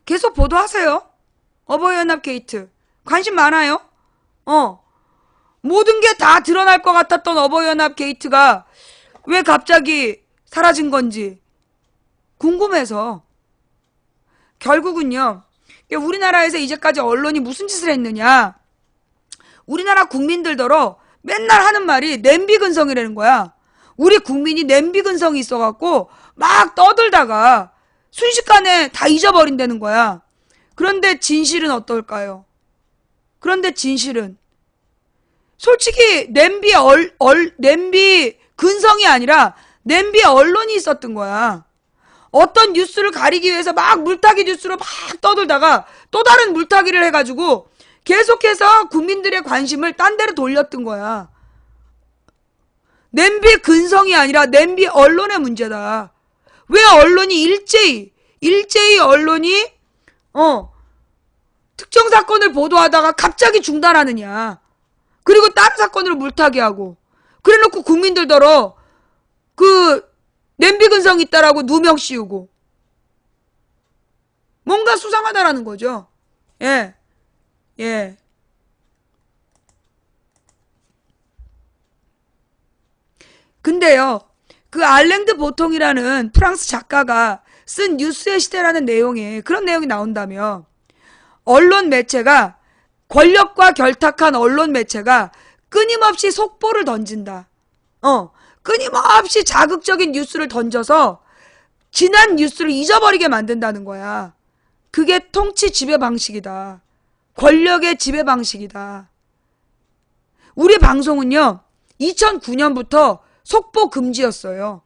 계속 보도하세요. 어버이연합 게이트 관심 많아요. 모든 게 다 드러날 것 같았던 어버이연합 게이트가 왜 갑자기 사라진 건지 궁금해서. 결국은요, 우리나라에서 이제까지 언론이 무슨 짓을 했느냐. 우리나라 국민들더러 맨날 하는 말이 냄비 근성이라는 거야. 우리 국민이 냄비 근성이 있어갖고 막 떠들다가 순식간에 다 잊어버린다는 거야. 그런데 진실은 어떨까요? 그런데 진실은 솔직히 냄비 근성이 아니라 냄비 언론이 있었던 거야. 어떤 뉴스를 가리기 위해서 막 물타기 뉴스로 막 떠들다가 또 다른 물타기를 해가지고 계속해서 국민들의 관심을 딴 데로 돌렸던 거야. 냄비 근성이 아니라 냄비 언론의 문제다. 왜 언론이 일제히 언론이 특정 사건을 보도하다가 갑자기 중단하느냐. 그리고 다른 사건으로 물타기하고 그래놓고 국민들더러 그 냄비 근성 있다라고 누명 씌우고 뭔가 수상하다라는 거죠. 예. 근데요, 그 알랭드 보통이라는 프랑스 작가가 쓴 뉴스의 시대라는 내용에 그런 내용이 나온다며 언론 매체가 권력과 결탁한 언론 매체가 끊임없이 속보를 던진다. 끊임없이 자극적인 뉴스를 던져서 지난 뉴스를 잊어버리게 만든다는 거야. 그게 통치 지배 방식이다. 권력의 지배 방식이다. 우리 방송은요, 2009년부터 속보 금지였어요.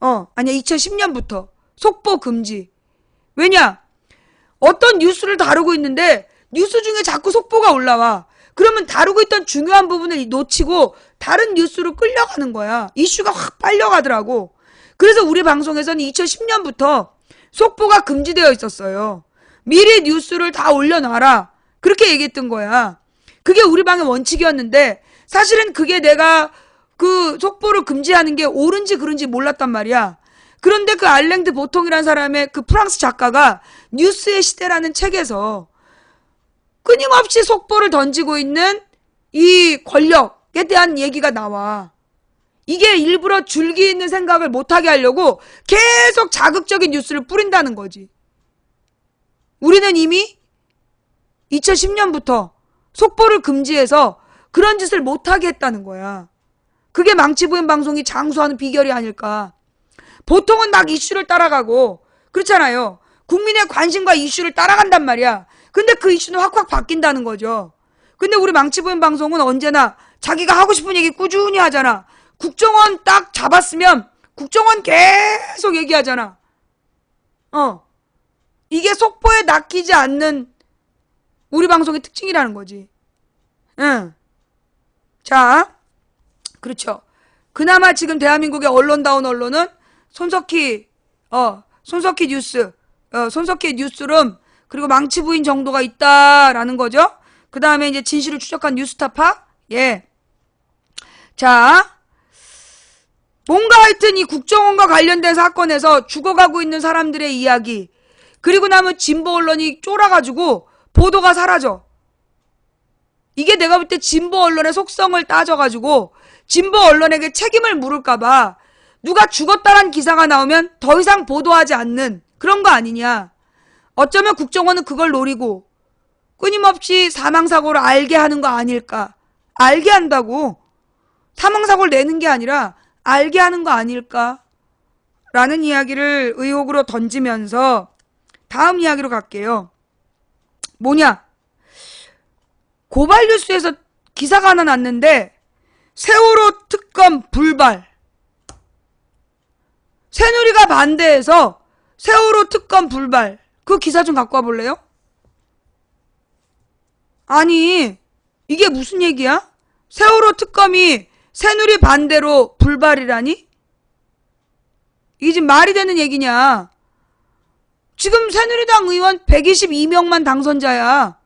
아니야, 2010년부터 속보 금지. 왜냐? 어떤 뉴스를 다루고 있는데 뉴스 중에 자꾸 속보가 올라와. 그러면 다루고 있던 중요한 부분을 놓치고 다른 뉴스로 끌려가는 거야. 이슈가 확 빨려가더라고. 그래서 우리 방송에서는 2010년부터 속보가 금지되어 있었어요. 미리 뉴스를 다 올려놔라. 그렇게 얘기했던 거야. 그게 우리 방의 원칙이었는데 사실은 그게 내가 그 속보를 금지하는 게 옳은지 그른지 몰랐단 말이야. 그런데 그 알랭드 보통이라는 사람의 그 프랑스 작가가 뉴스의 시대라는 책에서 끊임없이 속보를 던지고 있는 이 권력에 대한 얘기가 나와. 이게 일부러 줄기 있는 생각을 못하게 하려고 계속 자극적인 뉴스를 뿌린다는 거지. 우리는 이미 2010년부터 속보를 금지해서 그런 짓을 못하게 했다는 거야. 그게 망치부인 방송이 장수하는 비결이 아닐까. 보통은 막 이슈를 따라가고 그렇잖아요. 국민의 관심과 이슈를 따라간단 말이야. 근데 그 이슈는 확확 바뀐다는 거죠. 근데 우리 망치부인 방송은 언제나 자기가 하고 싶은 얘기 꾸준히 하잖아. 국정원 딱 잡았으면 국정원 계속 얘기하잖아. 이게 속보에 낚이지 않는 우리 방송의 특징이라는 거지. 응. 자, 그렇죠. 그나마 지금 대한민국의 언론다운 언론은 손석희 뉴스, 손석희 뉴스룸, 그리고 망치부인 정도가 있다라는 거죠. 그 다음에 이제 진실을 추적한 뉴스타파. 예. 자, 뭔가 하여튼 이 국정원과 관련된 사건에서 죽어가고 있는 사람들의 이야기, 그리고 나면 진보 언론이 쫄아가지고 보도가 사라져. 이게 내가 볼 때 진보 언론의 속성을 따져가지고 진보 언론에게 책임을 물을까봐 누가 죽었다란 기사가 나오면 더 이상 보도하지 않는 그런 거 아니냐. 어쩌면 국정원은 그걸 노리고 끊임없이 사망사고를 알게 하는 거 아닐까. 알게 한다고. 사망사고를 내는 게 아니라 알게 하는 거 아닐까. 라는 이야기를 의혹으로 던지면서 다음 이야기로 갈게요. 뭐냐. 고발뉴스에서 기사가 하나 났는데 세월호 특검 불발. 새누리가 반대해서 세월호 특검 불발. 그 기사 좀 갖고 와볼래요? 아니, 이게 무슨 얘기야? 세월호 특검이 새누리 반대로 불발이라니? 이게 지금 말이 되는 얘기냐? 지금 새누리당 의원 122명만 당선자야.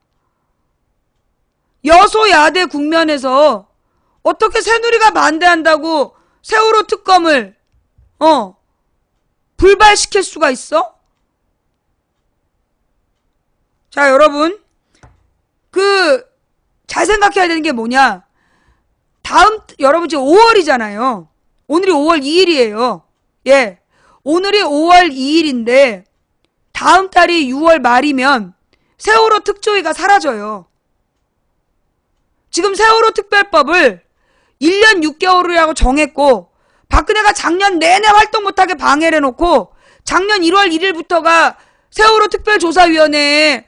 여소야대 국면에서 어떻게 새누리가 반대한다고 세월호 특검을 불발시킬 수가 있어? 자, 여러분, 잘 생각해야 되는 게 뭐냐? 여러분 지금 5월이잖아요. 오늘이 5월 2일이에요. 예. 오늘이 5월 2일인데, 다음 달이 6월 말이면 세월호 특조위가 사라져요. 지금 세월호 특별법을 1년 6개월이라고 정했고, 박근혜가 작년 내내 활동 못하게 방해를 해놓고, 작년 1월 1일부터가 세월호 특별조사위원회에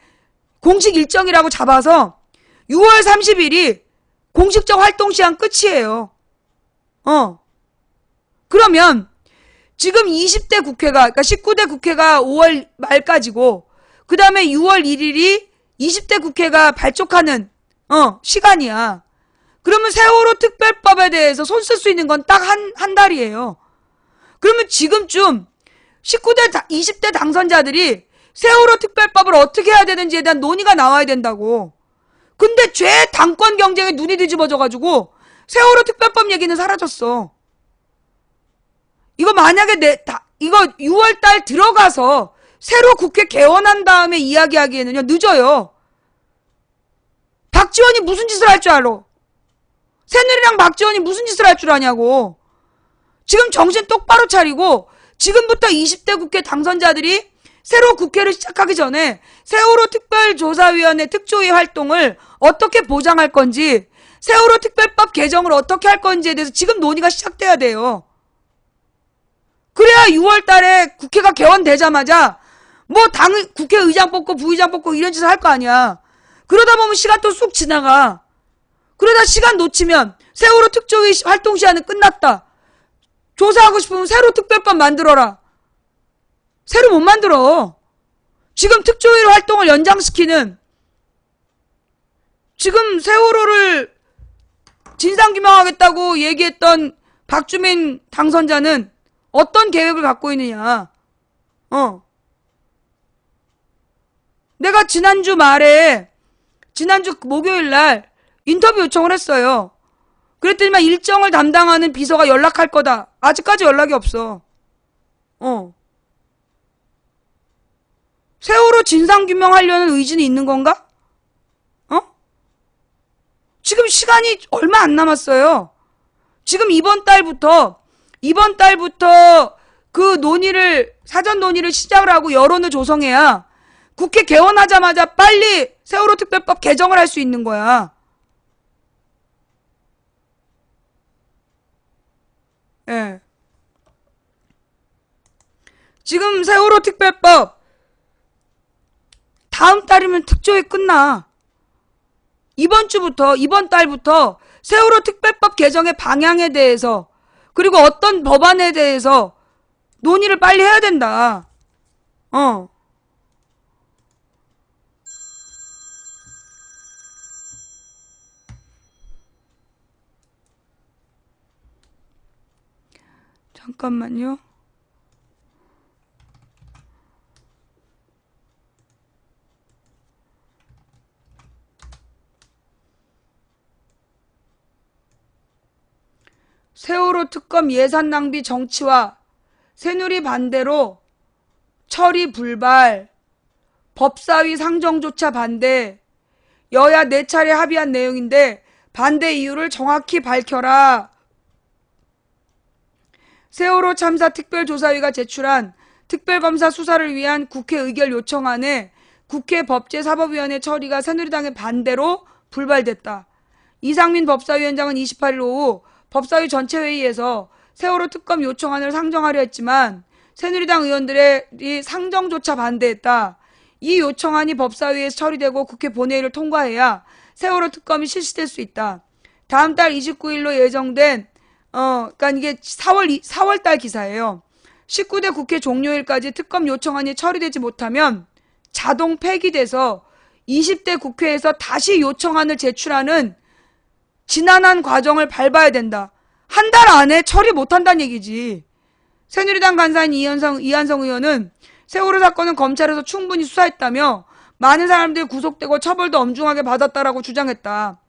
공식 일정이라고 잡아서 6월 30일이 공식적 활동 시한 끝이에요. 그러면 지금 20대 국회가, 그러니까 19대 국회가 5월 말까지고, 그 다음에 6월 1일이 20대 국회가 발족하는, 시간이야. 그러면 세월호 특별법에 대해서 손 쓸 수 있는 건 딱 한 달이에요. 그러면 지금쯤 19대, 20대 당선자들이 세월호 특별법을 어떻게 해야 되는지에 대한 논의가 나와야 된다고. 근데 죄 당권 경쟁에 눈이 뒤집어져가지고 세월호 특별법 얘기는 사라졌어. 이거 만약에 이거 6월달 들어가서 새로 국회 개원한 다음에 이야기하기에는요, 늦어요. 박지원이 무슨 짓을 할 줄 알아? 새누리랑 박지원이 무슨 짓을 할 줄 아냐고. 지금 정신 똑바로 차리고 지금부터 20대 국회 당선자들이 새로 국회를 시작하기 전에 세월호 특별조사위원회 특조위 활동을 어떻게 보장할 건지, 세월호 특별법 개정을 어떻게 할 건지에 대해서 지금 논의가 시작돼야 돼요. 그래야 6월 달에 국회가 개원되자마자 국회의장 뽑고 부의장 뽑고 이런 짓을 할 거 아니야. 그러다 보면 시간 또 쑥 지나가. 그러다 시간 놓치면 세월호 특조위 활동 시한은 끝났다. 조사하고 싶으면 새로 특별법 만들어라. 새로 못 만들어. 지금 특조위로 활동을 연장시키는, 지금 세월호를 진상규명하겠다고 얘기했던 박주민 당선자는 어떤 계획을 갖고 있느냐. 내가 지난주 목요일 날 인터뷰 요청을 했어요. 그랬더니만 일정을 담당하는 비서가 연락할 거다. 아직까지 연락이 없어. 세월호 진상규명하려는 의지는 있는 건가? 지금 시간이 얼마 안 남았어요. 지금 이번 달부터 그 논의를, 사전 논의를 시작을 하고 여론을 조성해야 국회 개원하자마자 빨리 세월호 특별법 개정을 할 수 있는 거야. 예. 지금 세월호 특별법 다음 달이면 특조위 끝나. 이번 달부터 세월호 특별법 개정의 방향에 대해서, 그리고 어떤 법안에 대해서 논의를 빨리 해야 된다. 잠깐만요. 세월호 특검 예산 낭비 정치와 새누리 반대로 처리 불발, 법사위 상정조차 반대, 여야 4차례 합의한 내용인데 반대 이유를 정확히 밝혀라. 세월호 참사 특별조사위가 제출한 특별검사 수사를 위한 국회 의결 요청안에 국회 법제사법위원회 처리가 새누리당의 반대로 불발됐다. 이상민 법사위원장은 28일 오후 법사위 전체 회의에서 세월호 특검 요청안을 상정하려 했지만 새누리당 의원들이 상정조차 반대했다. 이 요청안이 법사위에서 처리되고 국회 본회의를 통과해야 세월호 특검이 실시될 수 있다. 다음 달 29일로 예정된 그러니까 이게 4월달 기사예요. 19대 국회 종료일까지 특검 요청안이 처리되지 못하면 자동 폐기돼서 20대 국회에서 다시 요청안을 제출하는 지난한 과정을 밟아야 된다. 한 달 안에 처리 못한다는 얘기지. 새누리당 간사인 이한성 의원은 세월호 사건은 검찰에서 충분히 수사했다며 많은 사람들이 구속되고 처벌도 엄중하게 받았다라고 주장했다.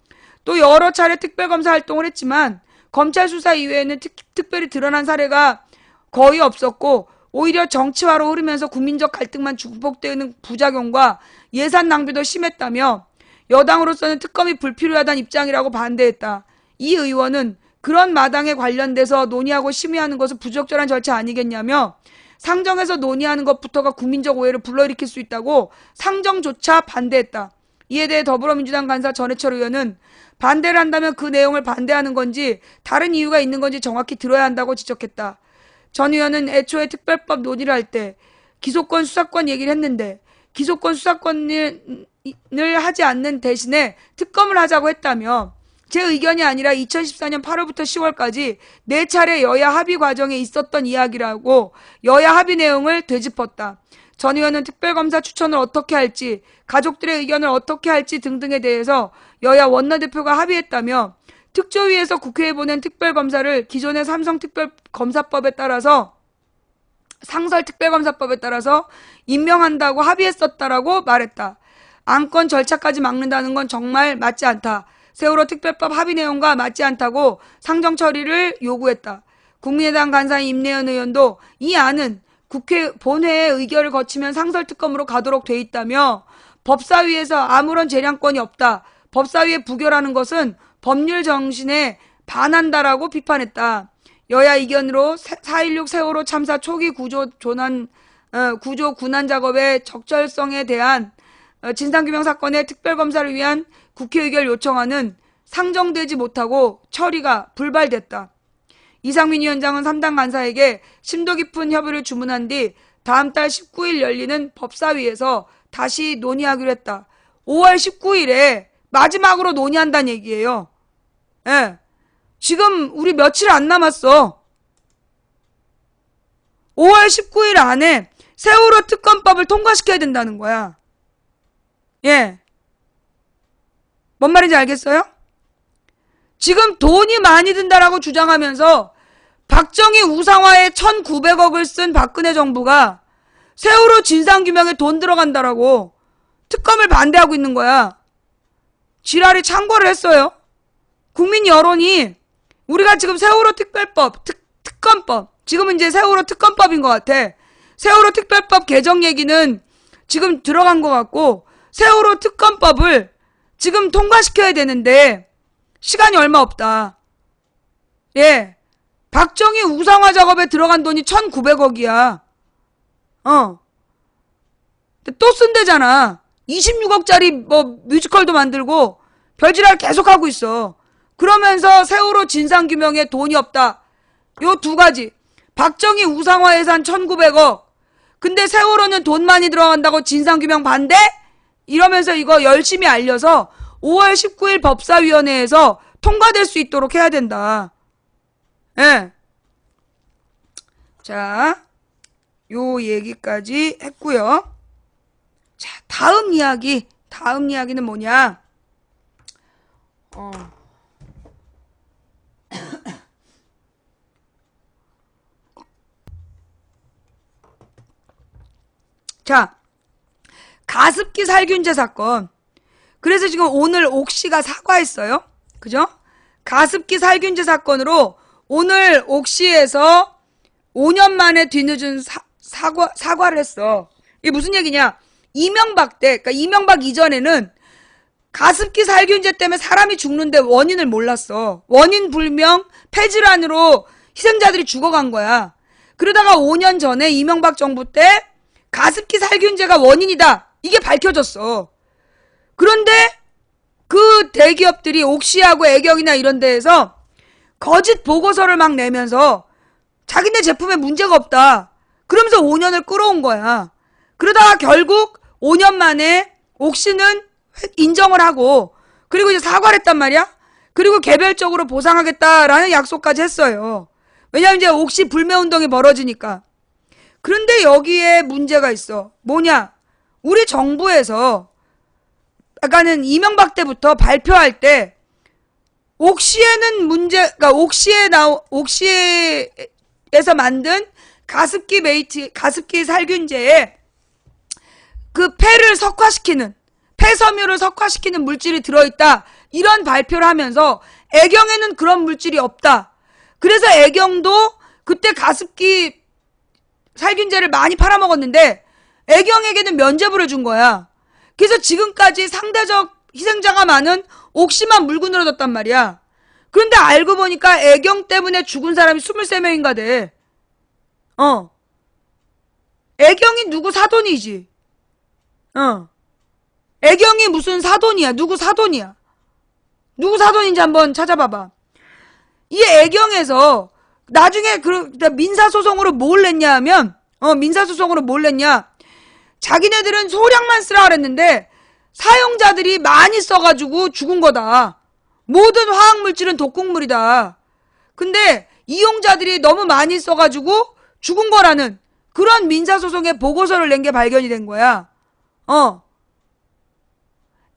또 여러 차례 특별검사 활동을 했지만 검찰 수사 이외에는 특별히 드러난 사례가 거의 없었고 오히려 정치화로 흐르면서 국민적 갈등만 증폭되는 부작용과 예산 낭비도 심했다며 여당으로서는 특검이 불필요하다는 입장이라고 반대했다. 이 의원은 그런 마당에 관련돼서 논의하고 심의하는 것은 부적절한 절차 아니겠냐며 상정해서 논의하는 것부터가 국민적 오해를 불러일으킬 수 있다고 상정조차 반대했다. 이에 대해 더불어민주당 간사 전해철 의원은 반대를 한다면 그 내용을 반대하는 건지 다른 이유가 있는 건지 정확히 들어야 한다고 지적했다. 전 의원은 애초에 특별법 논의를 할 때 기소권 수사권 얘기를 했는데 기소권 수사권을 하지 않는 대신에 특검을 하자고 했다며 제 의견이 아니라 2014년 8월부터 10월까지 4차례 여야 합의 과정에 있었던 이야기라고 여야 합의 내용을 되짚었다. 전 의원은 특별검사 추천을 어떻게 할지, 가족들의 의견을 어떻게 할지 등등에 대해서 여야 원내대표가 합의했다며 특조위에서 국회에 보낸 특별검사를 기존의 상설특별검사법에 따라서 임명한다고 합의했었다라고 말했다. 안건 절차까지 막는다는 건 정말 맞지 않다. 세월호 특별법 합의 내용과 맞지 않다고 상정 처리를 요구했다. 국민의당 간사인 임내연 의원도 이 안은 국회 본회의 의결을 거치면 상설특검으로 가도록 돼 있다며 법사위에서 아무런 재량권이 없다. 법사위에 부결하는 것은 법률 정신에 반한다라고 비판했다. 여야 의견으로 4.16 세월호 참사 초기 구조 군안 작업의 적절성에 대한 진상규명 사건의 특별검사를 위한 국회 의결 요청안은 상정되지 못하고 처리가 불발됐다. 이상민 위원장은 3당 간사에게 심도 깊은 협의를 주문한 뒤 다음 달 19일 열리는 법사위에서 다시 논의하기로 했다. 5월 19일에 마지막으로 논의한다는 얘기예요. 예. 지금 우리 며칠 안 남았어. 5월 19일 안에 세월호 특검법을 통과시켜야 된다는 거야. 예. 뭔 말인지 알겠어요? 지금 돈이 많이 든다라고 주장하면서 박정희 우상화에 1,900억을 쓴 박근혜 정부가 세월호 진상규명에 돈 들어간다라고 특검을 반대하고 있는 거야. 지랄이 창궐을 했어요. 국민 여론이 우리가 지금 세월호 특별법, 특검법, 지금은 이제 세월호 특검법인 것 같아. 세월호 특별법 개정 얘기는 지금 들어간 것 같고 세월호 특검법을 지금 통과시켜야 되는데 시간이 얼마 없다. 예. 박정희 우상화 작업에 들어간 돈이 1,900억이야. 또 쓴대잖아. 26억짜리 뭐 뮤지컬도 만들고 별지랄 계속하고 있어. 그러면서 세월호 진상규명에 돈이 없다. 요 두 가지. 박정희 우상화 예산 1,900억. 근데 세월호는 돈 많이 들어간다고 진상규명 반대? 이러면서 이거 열심히 알려서 5월 19일 법사위원회에서 통과될 수 있도록 해야 된다. 예. 자, 요 얘기까지 했고요. 자, 다음 이야기는 뭐냐? 자, 가습기 살균제 사건. 그래서 지금 오늘 옥시가 사과했어요. 그죠? 가습기 살균제 사건으로 오늘 옥시에서 5년 만에 뒤늦은 사과를 했어. 이게 무슨 얘기냐? 이명박 때, 그러니까 이명박 이전에는 가습기 살균제 때문에 사람이 죽는데 원인을 몰랐어. 원인 불명, 폐질환으로 희생자들이 죽어간 거야. 그러다가 5년 전에 이명박 정부 때 가습기 살균제가 원인이다. 이게 밝혀졌어. 그런데 그 대기업들이 옥시하고 애경이나 이런 데에서 거짓 보고서를 막 내면서 자기네 제품에 문제가 없다. 그러면서 5년을 끌어온 거야. 그러다가 결국 5년 만에 옥시는 인정을 하고 그리고 이제 사과를 했단 말이야. 그리고 개별적으로 보상하겠다라는 약속까지 했어요. 왜냐면 이제 옥시 불매운동이 벌어지니까. 그런데 여기에 문제가 있어. 뭐냐? 우리 정부에서 아까는 이명박 때부터 발표할 때 옥시에는 그러니까 옥시에서 만든 가습기 살균제에 그 폐섬유를 석화시키는 물질이 들어있다. 이런 발표를 하면서 애경에는 그런 물질이 없다. 그래서 애경도 그때 가습기 살균제를 많이 팔아먹었는데 애경에게는 면죄부를 준 거야. 그래서 지금까지 상대적 희생자가 많은 옥시만 물고 늘어졌단 말이야. 그런데 알고 보니까 애경 때문에 죽은 사람이 23명인가 돼. 애경이 누구 사돈이지. 애경이 무슨 사돈이야. 누구 사돈이야. 누구 사돈인지 한번 찾아봐봐. 이 애경에서 나중에 민사소송으로 뭘 냈냐 하면 민사소송으로 뭘 냈냐. 자기네들은 소량만 쓰라 그랬는데 사용자들이 많이 써가지고 죽은 거다. 모든 화학물질은 독극물이다. 근데 이용자들이 너무 많이 써가지고 죽은 거라는 그런 민사소송의 보고서를 낸 게 발견이 된 거야.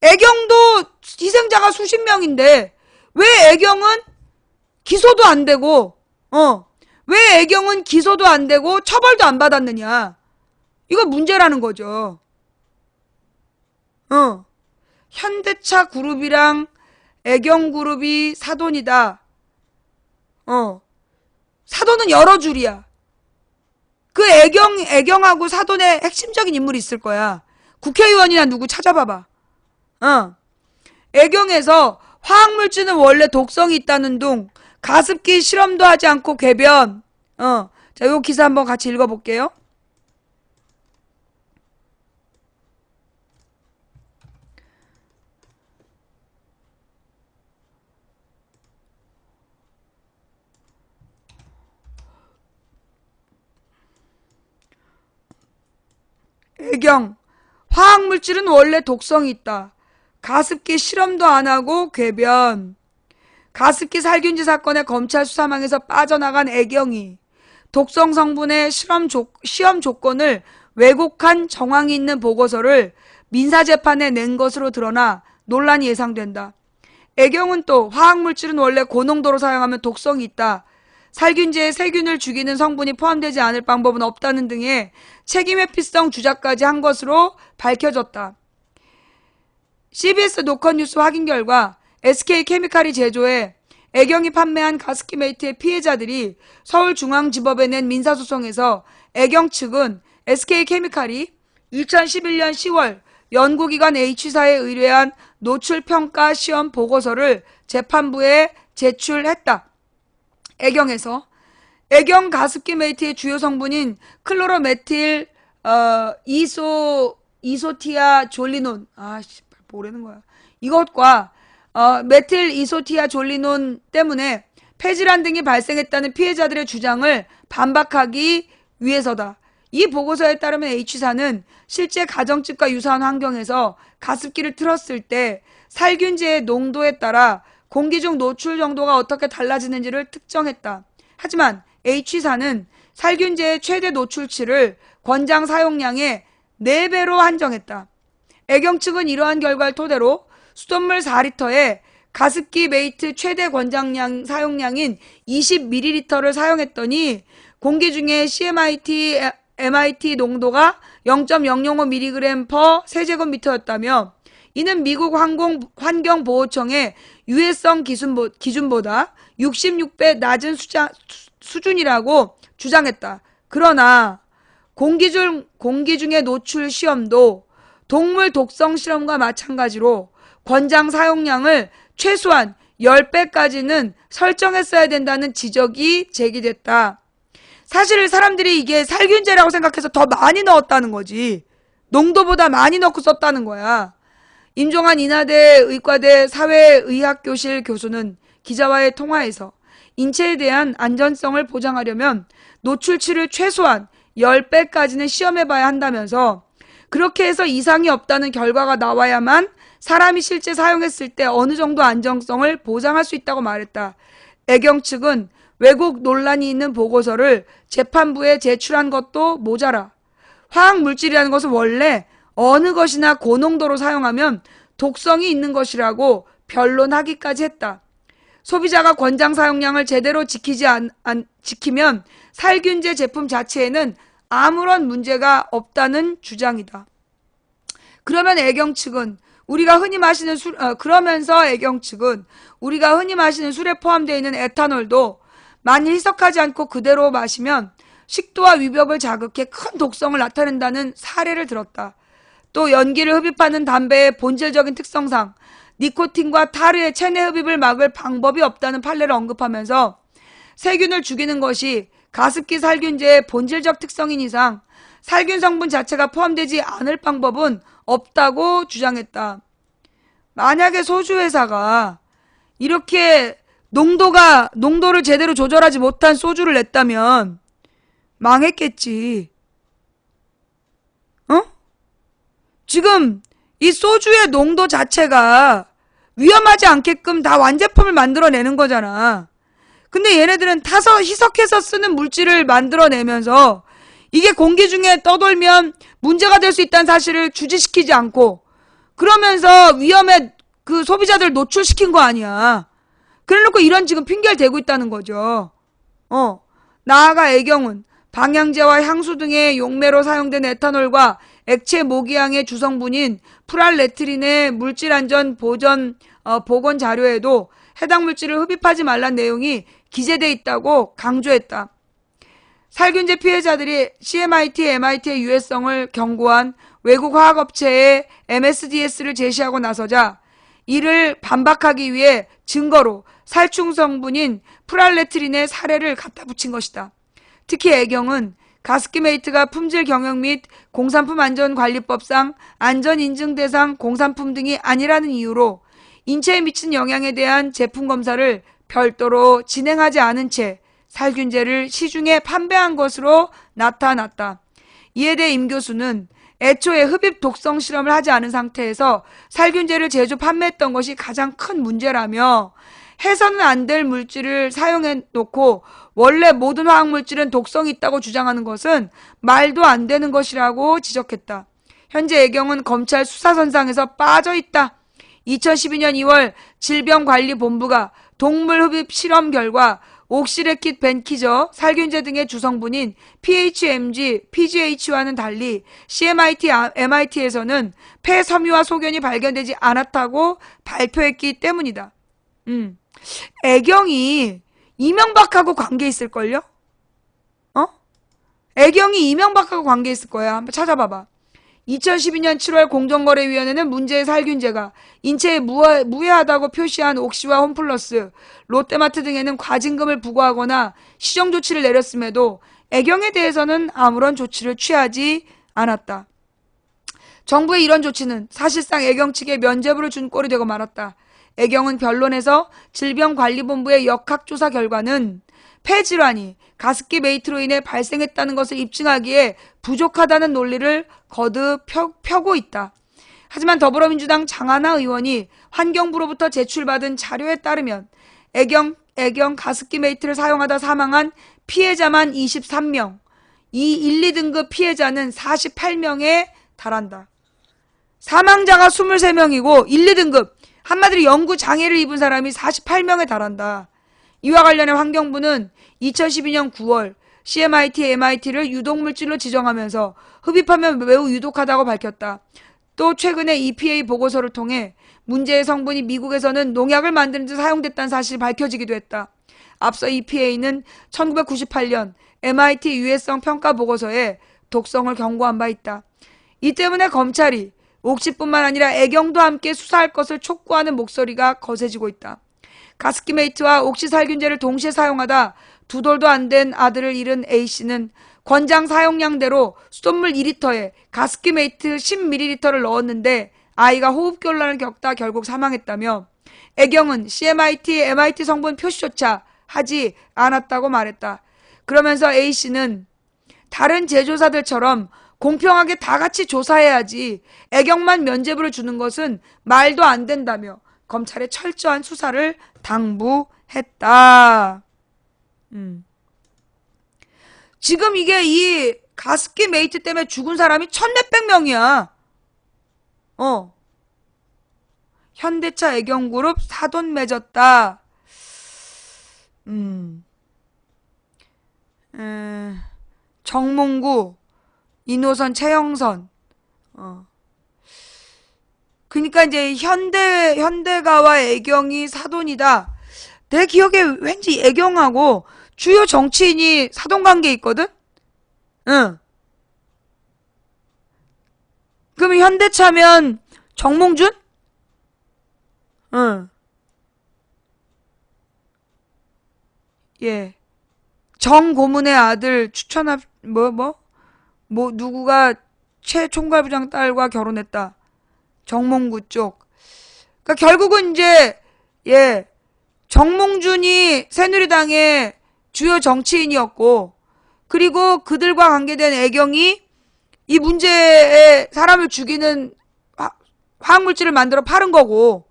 애경도 희생자가 수십 명인데 왜 애경은 기소도 안 되고 왜 애경은 기소도 안 되고 처벌도 안 받았느냐. 이거 문제라는 거죠. 현대차 그룹이랑 애경그룹이 사돈이다. 사돈은 여러 줄이야. 그 애경하고 사돈의 핵심적인 인물이 있을 거야. 국회의원이나 누구 찾아봐봐. 애경에서 화학물질은 원래 독성이 있다는 둥, 가습기 실험도 하지 않고 궤변. 자, 요 기사 한번 같이 읽어볼게요. 애경, 화학물질은 원래 독성이 있다. 가습기 실험도 안 하고 궤변. 가습기 살균제 사건의 검찰 수사망에서 빠져나간 애경이 독성 성분의 시험 조건을 왜곡한 정황이 있는 보고서를 민사재판에 낸 것으로 드러나 논란이 예상된다. 애경은 또 화학물질은 원래 고농도로 사용하면 독성이 있다. 살균제에 세균을 죽이는 성분이 포함되지 않을 방법은 없다는 등의 책임회피성 주장까지 한 것으로 밝혀졌다. CBS 노컷뉴스 확인 결과 SK케미칼이 제조해 애경이 판매한 가습기 매트의 피해자들이 서울중앙지법에 낸 민사소송에서 애경 측은 SK케미칼이 2011년 10월 연구기관 H사에 의뢰한 노출평가 시험 보고서를 재판부에 제출했다. 애경에서 애경 가습기 매트의 주요 성분인 클로로메틸 이소티아졸리논 뭐라는 거야. 이것과 메틸 이소티아졸리논 때문에 폐질환 등이 발생했다는 피해자들의 주장을 반박하기 위해서다. 이 보고서에 따르면 H사는 실제 가정집과 유사한 환경에서 가습기를 틀었을 때 살균제의 농도에 따라 공기 중 노출 정도가 어떻게 달라지는지를 특정했다. 하지만 H사는 살균제의 최대 노출치를 권장 사용량의 4배로 한정했다. 애경 측은 이러한 결과를 토대로 수돗물 4리터에 가습기 메이트 최대 권장량 사용량인 20ml를 사용했더니 공기 중에 CMIT, MIT 농도가 0.005mg per 세제곱미터였다며 이는 미국 환경보호청의 유해성 기준보다 66배 낮은 수준이라고 주장했다. 그러나 공기 중의 노출 시험도 동물 독성 실험과 마찬가지로 권장 사용량을 최소한 10배까지는 설정했어야 된다는 지적이 제기됐다. 사실 사람들이 이게 살균제라고 생각해서 더 많이 넣었다는 거지. 농도보다 많이 넣고 썼다는 거야. 임종환 인하대 의과대 사회의학교실 교수는 기자와의 통화에서 인체에 대한 안전성을 보장하려면 노출치를 최소한 10배까지는 시험해봐야 한다면서 그렇게 해서 이상이 없다는 결과가 나와야만 사람이 실제 사용했을 때 어느 정도 안정성을 보장할 수 있다고 말했다. 애경 측은 왜곡 논란이 있는 보고서를 재판부에 제출한 것도 모자라. 화학물질이라는 것은 원래 어느 것이나 고농도로 사용하면 독성이 있는 것이라고 변론하기까지 했다. 소비자가 권장 사용량을 제대로 지키면 살균제 제품 자체에는 아무런 문제가 없다는 주장이다. 그러면서 애경 측은 우리가 흔히 마시는 술에 포함되어 있는 에탄올도 만일 희석하지 않고 그대로 마시면 식도와 위벽을 자극해 큰 독성을 나타낸다는 사례를 들었다. 또 연기를 흡입하는 담배의 본질적인 특성상 니코틴과 타르의 체내 흡입을 막을 방법이 없다는 판례를 언급하면서 세균을 죽이는 것이 가습기 살균제의 본질적 특성인 이상 살균 성분 자체가 포함되지 않을 방법은 없다고 주장했다. 만약에 소주 회사가 이렇게 농도를 제대로 조절하지 못한 소주를 냈다면 망했겠지. 지금 이 소주의 농도 자체가 위험하지 않게끔 다 완제품을 만들어내는 거잖아. 근데 얘네들은 타서 희석해서 쓰는 물질을 만들어내면서 이게 공기 중에 떠돌면 문제가 될 수 있다는 사실을 주지시키지 않고 그러면서 위험에 그 소비자들 노출시킨 거 아니야. 그래놓고 이런 지금 핑계를 대고 있다는 거죠. 나아가 애경은 방향제와 향수 등의 용매로 사용된 에탄올과 액체 모기향의 주성분인 프랄레트린의 물질안전 보건 자료에도 해당 물질을 흡입하지 말란 내용이 기재돼 있다고 강조했다. 살균제 피해자들이 CMIT, MIT의 유해성을 경고한 외국 화학업체의 MSDS를 제시하고 나서자 이를 반박하기 위해 증거로 살충 성분인 프랄레트린의 사례를 갖다 붙인 것이다. 특히 애경은 가습기 메이트가 품질 경영 및 공산품 안전관리법상 안전인증 대상 공산품 등이 아니라는 이유로 인체에 미친 영향에 대한 제품 검사를 별도로 진행하지 않은 채 살균제를 시중에 판매한 것으로 나타났다. 이에 대해 임 교수는 애초에 흡입 독성 실험을 하지 않은 상태에서 살균제를 제조 판매했던 것이 가장 큰 문제라며 해서는 안 될 물질을 사용해 놓고 원래 모든 화학물질은 독성이 있다고 주장하는 것은 말도 안 되는 것이라고 지적했다. 현재 애경은 검찰 수사선상에서 빠져 있다. 2012년 2월 질병관리본부가 동물 흡입 실험 결과 옥시레킷 벤키저, 살균제 등의 주성분인 PHMG, PGH와는 달리 CMIT, MIT에서는 폐섬유와 소견이 발견되지 않았다고 발표했기 때문이다. 애경이 이명박하고 관계 있을걸요? 애경이 이명박하고 관계 있을 거야. 한번 찾아봐봐. 2012년 7월 공정거래위원회는 문제의 살균제가 인체에 무해하다고 표시한 옥시와 홈플러스, 롯데마트 등에는 과징금을 부과하거나 시정조치를 내렸음에도 애경에 대해서는 아무런 조치를 취하지 않았다. 정부의 이런 조치는 사실상 애경 측에 면죄부를 준 꼴이 되고 말았다. 애경은 변론에서 질병관리본부의 역학조사 결과는 폐질환이 가습기 메이트로 인해 발생했다는 것을 입증하기에 부족하다는 논리를 거듭 펴고 있다. 하지만 더불어민주당 장하나 의원이 환경부로부터 제출받은 자료에 따르면 애경 가습기 메이트를 사용하다 사망한 피해자만 23명, 이 1, 2등급 피해자는 48명에 달한다. 사망자가 23명이고 1, 2등급, 한마디로 연구 장애를 입은 사람이 48명에 달한다. 이와 관련해 환경부는 2012년 9월 CMIT, MIT를 유독물질로 지정하면서 흡입하면 매우 유독하다고 밝혔다. 또 최근에 EPA 보고서를 통해 문제의 성분이 미국에서는 농약을 만드는 데 사용됐다는 사실이 밝혀지기도 했다. 앞서 EPA는 1998년 MIT 유해성 평가 보고서에 독성을 경고한 바 있다. 이 때문에 검찰이 옥시뿐만 아니라 애경도 함께 수사할 것을 촉구하는 목소리가 거세지고 있다. 가습기 메이트와 옥시 살균제를 동시에 사용하다 두 돌도 안 된 아들을 잃은 A씨는 권장 사용량대로 수돗물 2리터에 가습기 메이트 10ml를 넣었는데 아이가 호흡곤란을 겪다 결국 사망했다며 애경은 CMIT, MIT 성분 표시조차 하지 않았다고 말했다. 그러면서 A씨는 다른 제조사들처럼 공평하게 다 같이 조사해야지 애경만 면죄부를 주는 것은 말도 안 된다며 검찰에 철저한 수사를 당부했다. 지금 이게 이 가습기 메이트 때문에 죽은 사람이 1,몇백 명이야. 현대차 애경그룹 사돈 맺었다. 정몽구, 이노선, 최영선. 그러니까 이제 현대가와 애경이 사돈이다. 내 기억에 왠지 애경하고 주요 정치인이 사돈 관계에 있거든? 응. 그럼 현대차면 정몽준? 응. 예. 정 고문의 아들 추천합, 누구가 최 총괄부장 딸과 결혼했다. 정몽구 쪽. 그러니까 결국은 이제, 예. 정몽준이 새누리당의 주요 정치인이었고, 그리고 그들과 관계된 애경이 이 문제에 사람을 죽이는 화학물질을 만들어 파는 거고,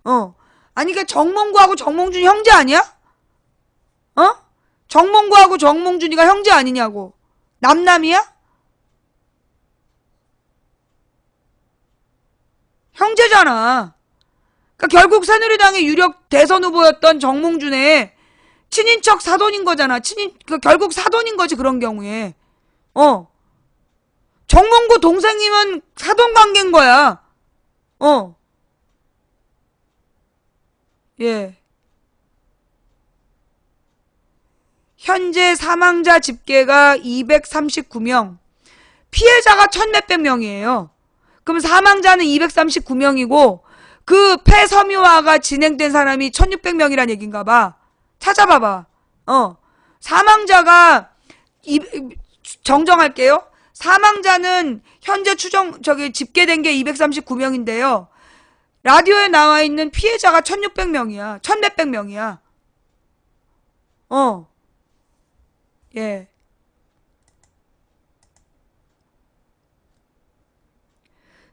아니, 그러니까 정몽구하고 정몽준이 형제 아니야? 정몽구하고 정몽준이가 형제 아니냐고. 남남이야? 형제잖아. 그러니까 결국 새누리당의 유력 대선 후보였던 정몽준의 친인척 사돈인 거잖아. 결국 사돈인 거지, 그런 경우에. 정몽구 동생이면 사돈 관계인 거야. 예. 현재 사망자 집계가 239명, 피해자가 1,몇백 명이에요. 그럼 사망자는 239명이고 그 폐섬유화가 진행된 사람이 1,600명이란 얘기인가 봐. 찾아봐봐. 사망자가 정정할게요. 사망자는 현재 집계된 게 239명인데요. 라디오에 나와 있는 피해자가 1,600명이야. 1,몇백 명이야. 예.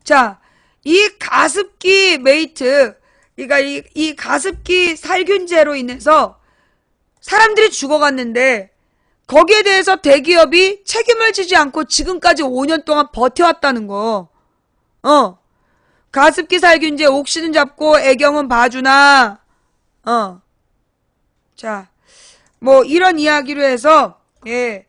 자, 이 가습기 메이트, 그러니까 이 가습기 살균제로 인해서 사람들이 죽어갔는데 거기에 대해서 대기업이 책임을 지지 않고 지금까지 5년 동안 버텨왔다는 거. 가습기 살균제 옥시는 잡고 애경은 봐주나. 자, 뭐 이런 이야기로 해서 예,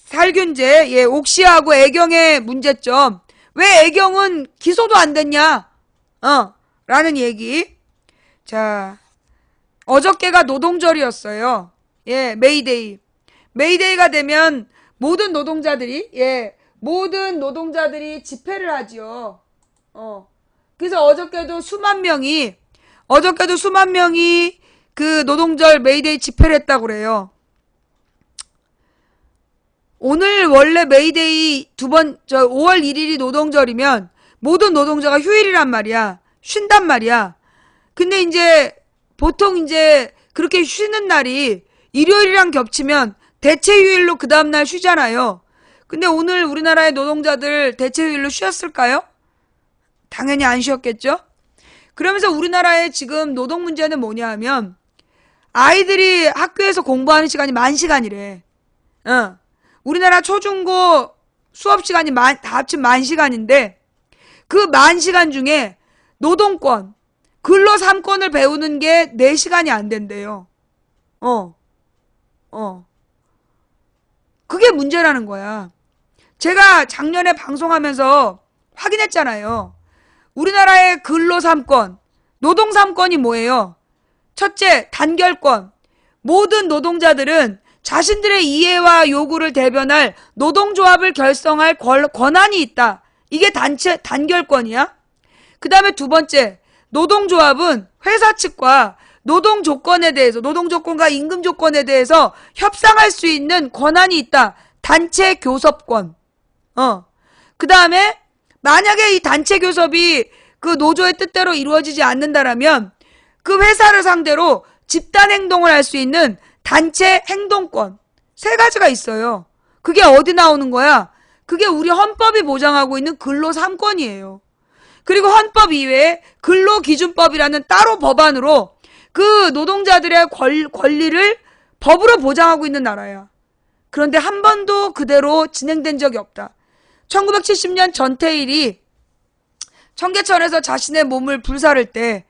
살균제, 예, 옥시하고 애경의 문제점. 왜 애경은 기소도 안 됐냐? 라는 얘기. 자, 어저께가 노동절이었어요. 예, 메이데이. 메이데이가 되면 모든 노동자들이 집회를 하지요. 그래서 어저께도 수만 명이 그 노동절 메이데이 집회를 했다고 그래요. 오늘 원래 메이데이 5월 1일이 노동절이면 모든 노동자가 휴일이란 말이야. 쉰단 말이야. 근데 이제 보통 이제 그렇게 쉬는 날이 일요일이랑 겹치면 대체휴일로 그 다음날 쉬잖아요. 근데 오늘 우리나라의 노동자들 대체휴일로 쉬었을까요? 당연히 안 쉬었겠죠? 그러면서 우리나라의 지금 노동 문제는 뭐냐 하면 아이들이 학교에서 공부하는 시간이 만 시간이래. 우리나라 초중고 수업 시간이 다 합치면 만 시간인데 그 만 시간 중에 노동권, 근로 3권을 배우는 게 4시간이 안 된대요. 그게 문제라는 거야. 제가 작년에 방송하면서 확인했잖아요. 우리나라의 근로 3권, 노동 3권이 뭐예요? 첫째, 단결권. 모든 노동자들은 자신들의 이해와 요구를 대변할 노동조합을 결성할 권한이 있다. 이게 단결권이야. 그 다음에 두 번째, 노동조합은 회사 측과 노동 조건에 대해서, 노동 조건과 임금 조건에 대해서 협상할 수 있는 권한이 있다. 단체 교섭권. 그 다음에 만약에 이 단체 교섭이 그 노조의 뜻대로 이루어지지 않는다라면 그 회사를 상대로 집단 행동을 할 수 있는 단체 행동권. 3가지가 있어요. 그게 어디 나오는 거야? 그게 우리 헌법이 보장하고 있는 근로 3권이에요. 그리고 헌법 이외에 근로기준법이라는 따로 법안으로 그 노동자들의 권리를 법으로 보장하고 있는 나라야. 그런데 한 번도 그대로 진행된 적이 없다. 1970년 전태일이 청계천에서 자신의 몸을 불사를 때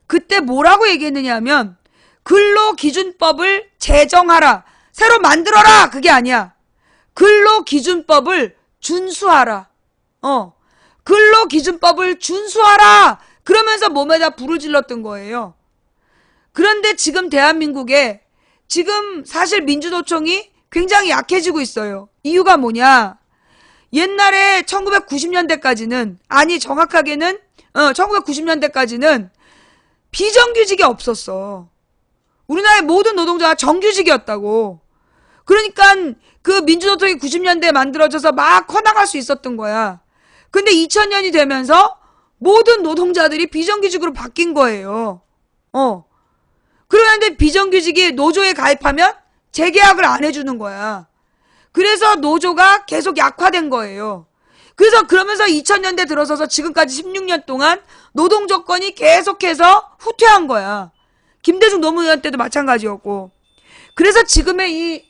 그때 뭐라고 얘기했느냐 하면 근로기준법을 제정하라. 새로 만들어라. 그게 아니야. 근로기준법을 준수하라. 근로기준법을 준수하라. 그러면서 몸에다 불을 질렀던 거예요. 그런데 지금 대한민국에 지금 사실 민주노총이 굉장히 약해지고 있어요. 이유가 뭐냐? 옛날에 1990년대까지는 아니 정확하게는 1990년대까지는 비정규직이 없었어. 우리나라의 모든 노동자가 정규직이었다고. 그러니까 그 민주노총이 90년대에 만들어져서 막 커나갈 수 있었던 거야. 근데 2000년이 되면서 모든 노동자들이 비정규직으로 바뀐 거예요. 그런데 비정규직이 노조에 가입하면 재계약을 안 해주는 거야. 그래서 노조가 계속 약화된 거예요. 그래서 그러면서 2000년대 들어서서 지금까지 16년 동안 노동 조건이 계속해서 후퇴한 거야. 김대중 노무현 때도 마찬가지였고. 그래서 지금의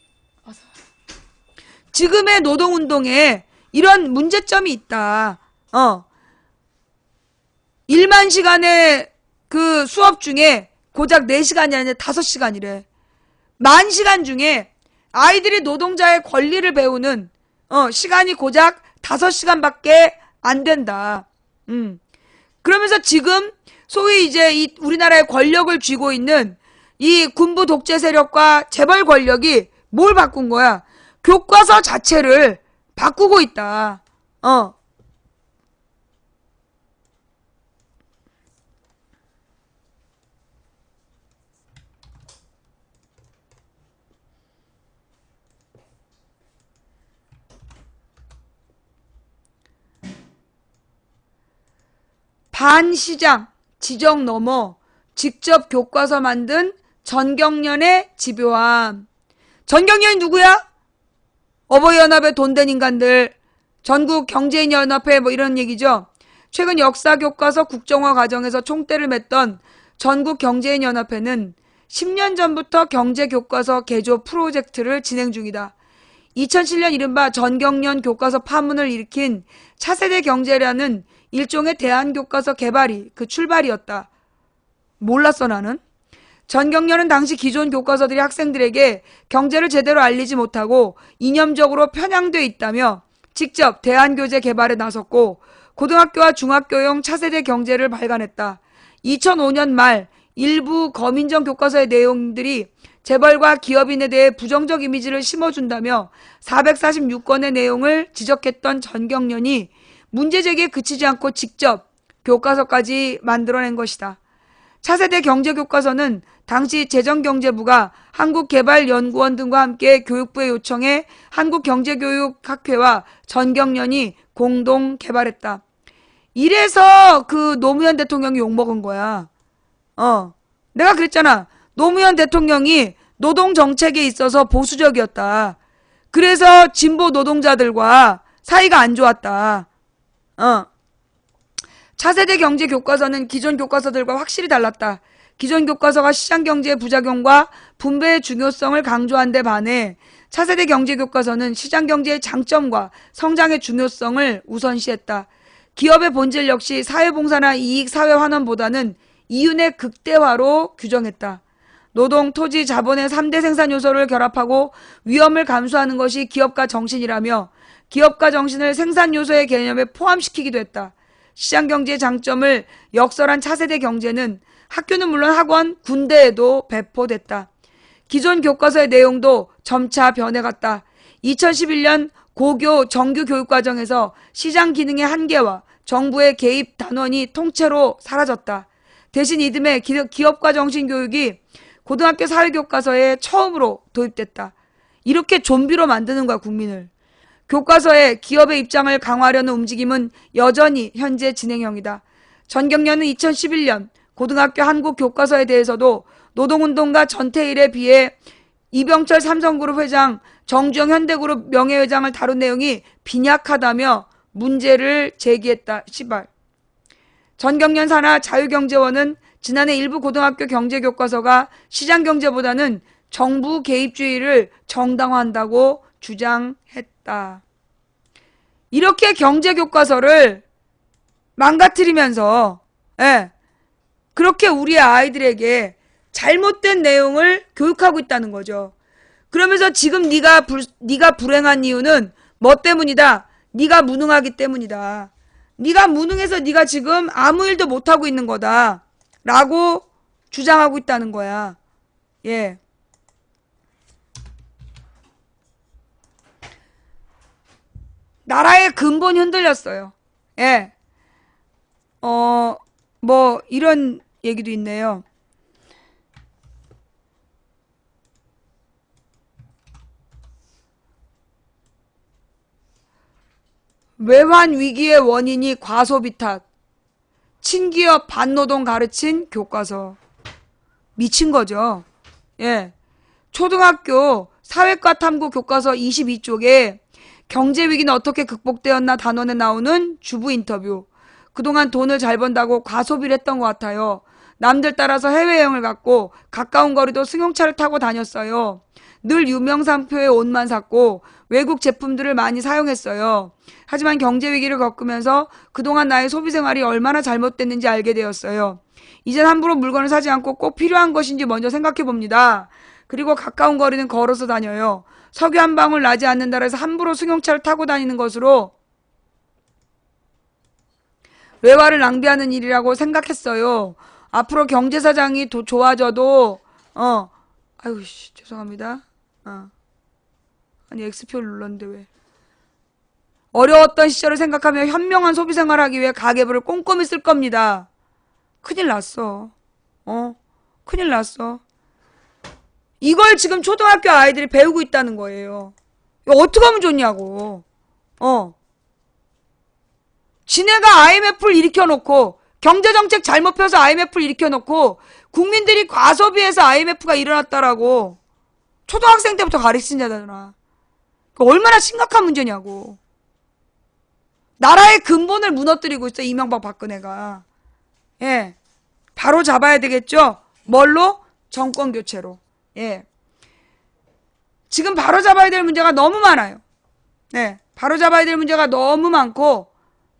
노동운동에 이런 문제점이 있다. 1만 시간의 그 수업 중에 고작 4시간이 아니라 5시간이래. 10,000시간 중에 아이들이 노동자의 권리를 배우는 시간이 고작 5시간밖에 안 된다. 그러면서 지금 소위 이제 이 우리나라의 권력을 쥐고 있는 이 군부 독재 세력과 재벌 권력이 뭘 바꾼 거야? 교과서 자체를 바꾸고 있다. 반시장 지정 넘어 직접 교과서 만든 전경련의 집요함. 전경련이 누구야? 어버이연합의 돈된 인간들, 전국경제인연합회 뭐 이런 얘기죠. 최근 역사교과서 국정화 과정에서 총대를 맸던 전국경제인연합회는 10년 전부터 경제교과서 개조 프로젝트를 진행 중이다. 2007년 이른바 전경련 교과서 파문을 일으킨 차세대 경제라는 일종의 대안교과서 개발이 그 출발이었다. 몰랐어 나는. 전경련은 당시 기존 교과서들이 학생들에게 경제를 제대로 알리지 못하고 이념적으로 편향돼 있다며 직접 대안교재 개발에 나섰고 고등학교와 중학교용 차세대 경제를 발간했다. 2005년 말 일부 거민정 교과서의 내용들이 재벌과 기업인에 대해 부정적 이미지를 심어준다며 446건의 내용을 지적했던 전경련이 문제제기에 그치지 않고 직접 교과서까지 만들어낸 것이다. 차세대 경제교과서는 당시 재정경제부가 한국개발연구원 등과 함께 교육부에 요청해 한국경제교육학회와 전경련이 공동 개발했다. 이래서 그 노무현 대통령이 욕먹은 거야. 내가 그랬잖아. 노무현 대통령이 노동정책에 있어서 보수적이었다. 그래서 진보 노동자들과 사이가 안 좋았다. 차세대 경제 교과서는 기존 교과서들과 확실히 달랐다. 기존 교과서가 시장경제의 부작용과 분배의 중요성을 강조한 데 반해 차세대 경제 교과서는 시장경제의 장점과 성장의 중요성을 우선시했다. 기업의 본질 역시 사회봉사나 이익 사회환원보다는 이윤의 극대화로 규정했다. 노동, 토지, 자본의 3대 생산 요소를 결합하고 위험을 감수하는 것이 기업가 정신이라며 기업가 정신을 생산 요소의 개념에 포함시키기도 했다. 시장경제의 장점을 역설한 차세대 경제는 학교는 물론 학원, 군대에도 배포됐다. 기존 교과서의 내용도 점차 변해갔다. 2011년 고교 정규 교육과정에서 시장 기능의 한계와 정부의 개입 단원이 통째로 사라졌다. 대신 이듬해 기업가 정신 교육이 고등학교 사회교과서에 처음으로 도입됐다. 이렇게 좀비로 만드는 거야, 국민을. 교과서에 기업의 입장을 강화하려는 움직임은 여전히 현재 진행형이다. 전경련은 2011년 고등학교 한국 교과서에 대해서도 노동운동가 전태일에 비해 이병철 삼성그룹 회장, 정주영 현대그룹 명예회장을 다룬 내용이 빈약하다며 문제를 제기했다. 시발. 전경련 산하 자유경제원은 지난해 일부 고등학교 경제교과서가 시장경제보다는 정부 개입주의를 정당화한다고 주장했다. 이렇게 경제교과서를 망가뜨리면서 그렇게 우리의 아이들에게 잘못된 내용을 교육하고 있다는 거죠. 그러면서 지금 네가 불행한 이유는 뭐 때문이다? 네가 무능하기 때문이다. 네가 무능해서 네가 지금 아무 일도 못하고 있는 거다. 라고 주장하고 있다는 거야. 예. 나라의 근본이 흔들렸어요. 예. 뭐 이런 얘기도 있네요. 외환 위기의 원인이 과소비 탓. 친기업 반노동 가르친 교과서. 미친 거죠. 예. 초등학교 사회과 탐구 교과서 22쪽에 경제위기는 어떻게 극복되었나 단원에 나오는 주부 인터뷰. 그동안 돈을 잘 번다고 과소비를 했던 것 같아요. 남들 따라서 해외여행을 갔고 가까운 거리도 승용차를 타고 다녔어요. 늘 유명상표의 옷만 샀고 외국 제품들을 많이 사용했어요. 하지만 경제위기를 겪으면서 그동안 나의 소비생활이 얼마나 잘못됐는지 알게 되었어요. 이젠 함부로 물건을 사지 않고 꼭 필요한 것인지 먼저 생각해봅니다. 그리고 가까운 거리는 걸어서 다녀요. 석유 한 방울 나지 않는 나라에서 함부로 승용차를 타고 다니는 것으로 외화를 낭비하는 일이라고 생각했어요. 앞으로 경제사장이 좋아져도 아유 씨 죄송합니다. 아니 X표를 눌렀는데 왜. 어려웠던 시절을 생각하며 현명한 소비생활을 하기 위해 가계부를 꼼꼼히 쓸 겁니다. 큰일 났어. 큰일 났어. 이걸 지금 초등학교 아이들이 배우고 있다는 거예요. 이거 어떻게 하면 좋냐고. 지네가 IMF를 일으켜놓고 경제정책 잘못 펴서 IMF를 일으켜놓고 국민들이 과소비해서 IMF가 일어났다라고 초등학생 때부터 가르치잖아. 얼마나 심각한 문제냐고. 나라의 근본을 무너뜨리고 있어 이명박 박근혜가. 예, 바로 잡아야 되겠죠? 뭘로? 정권 교체로. 예. 지금 바로 잡아야 될 문제가 너무 많아요. 네. 바로 잡아야 될 문제가 너무 많고,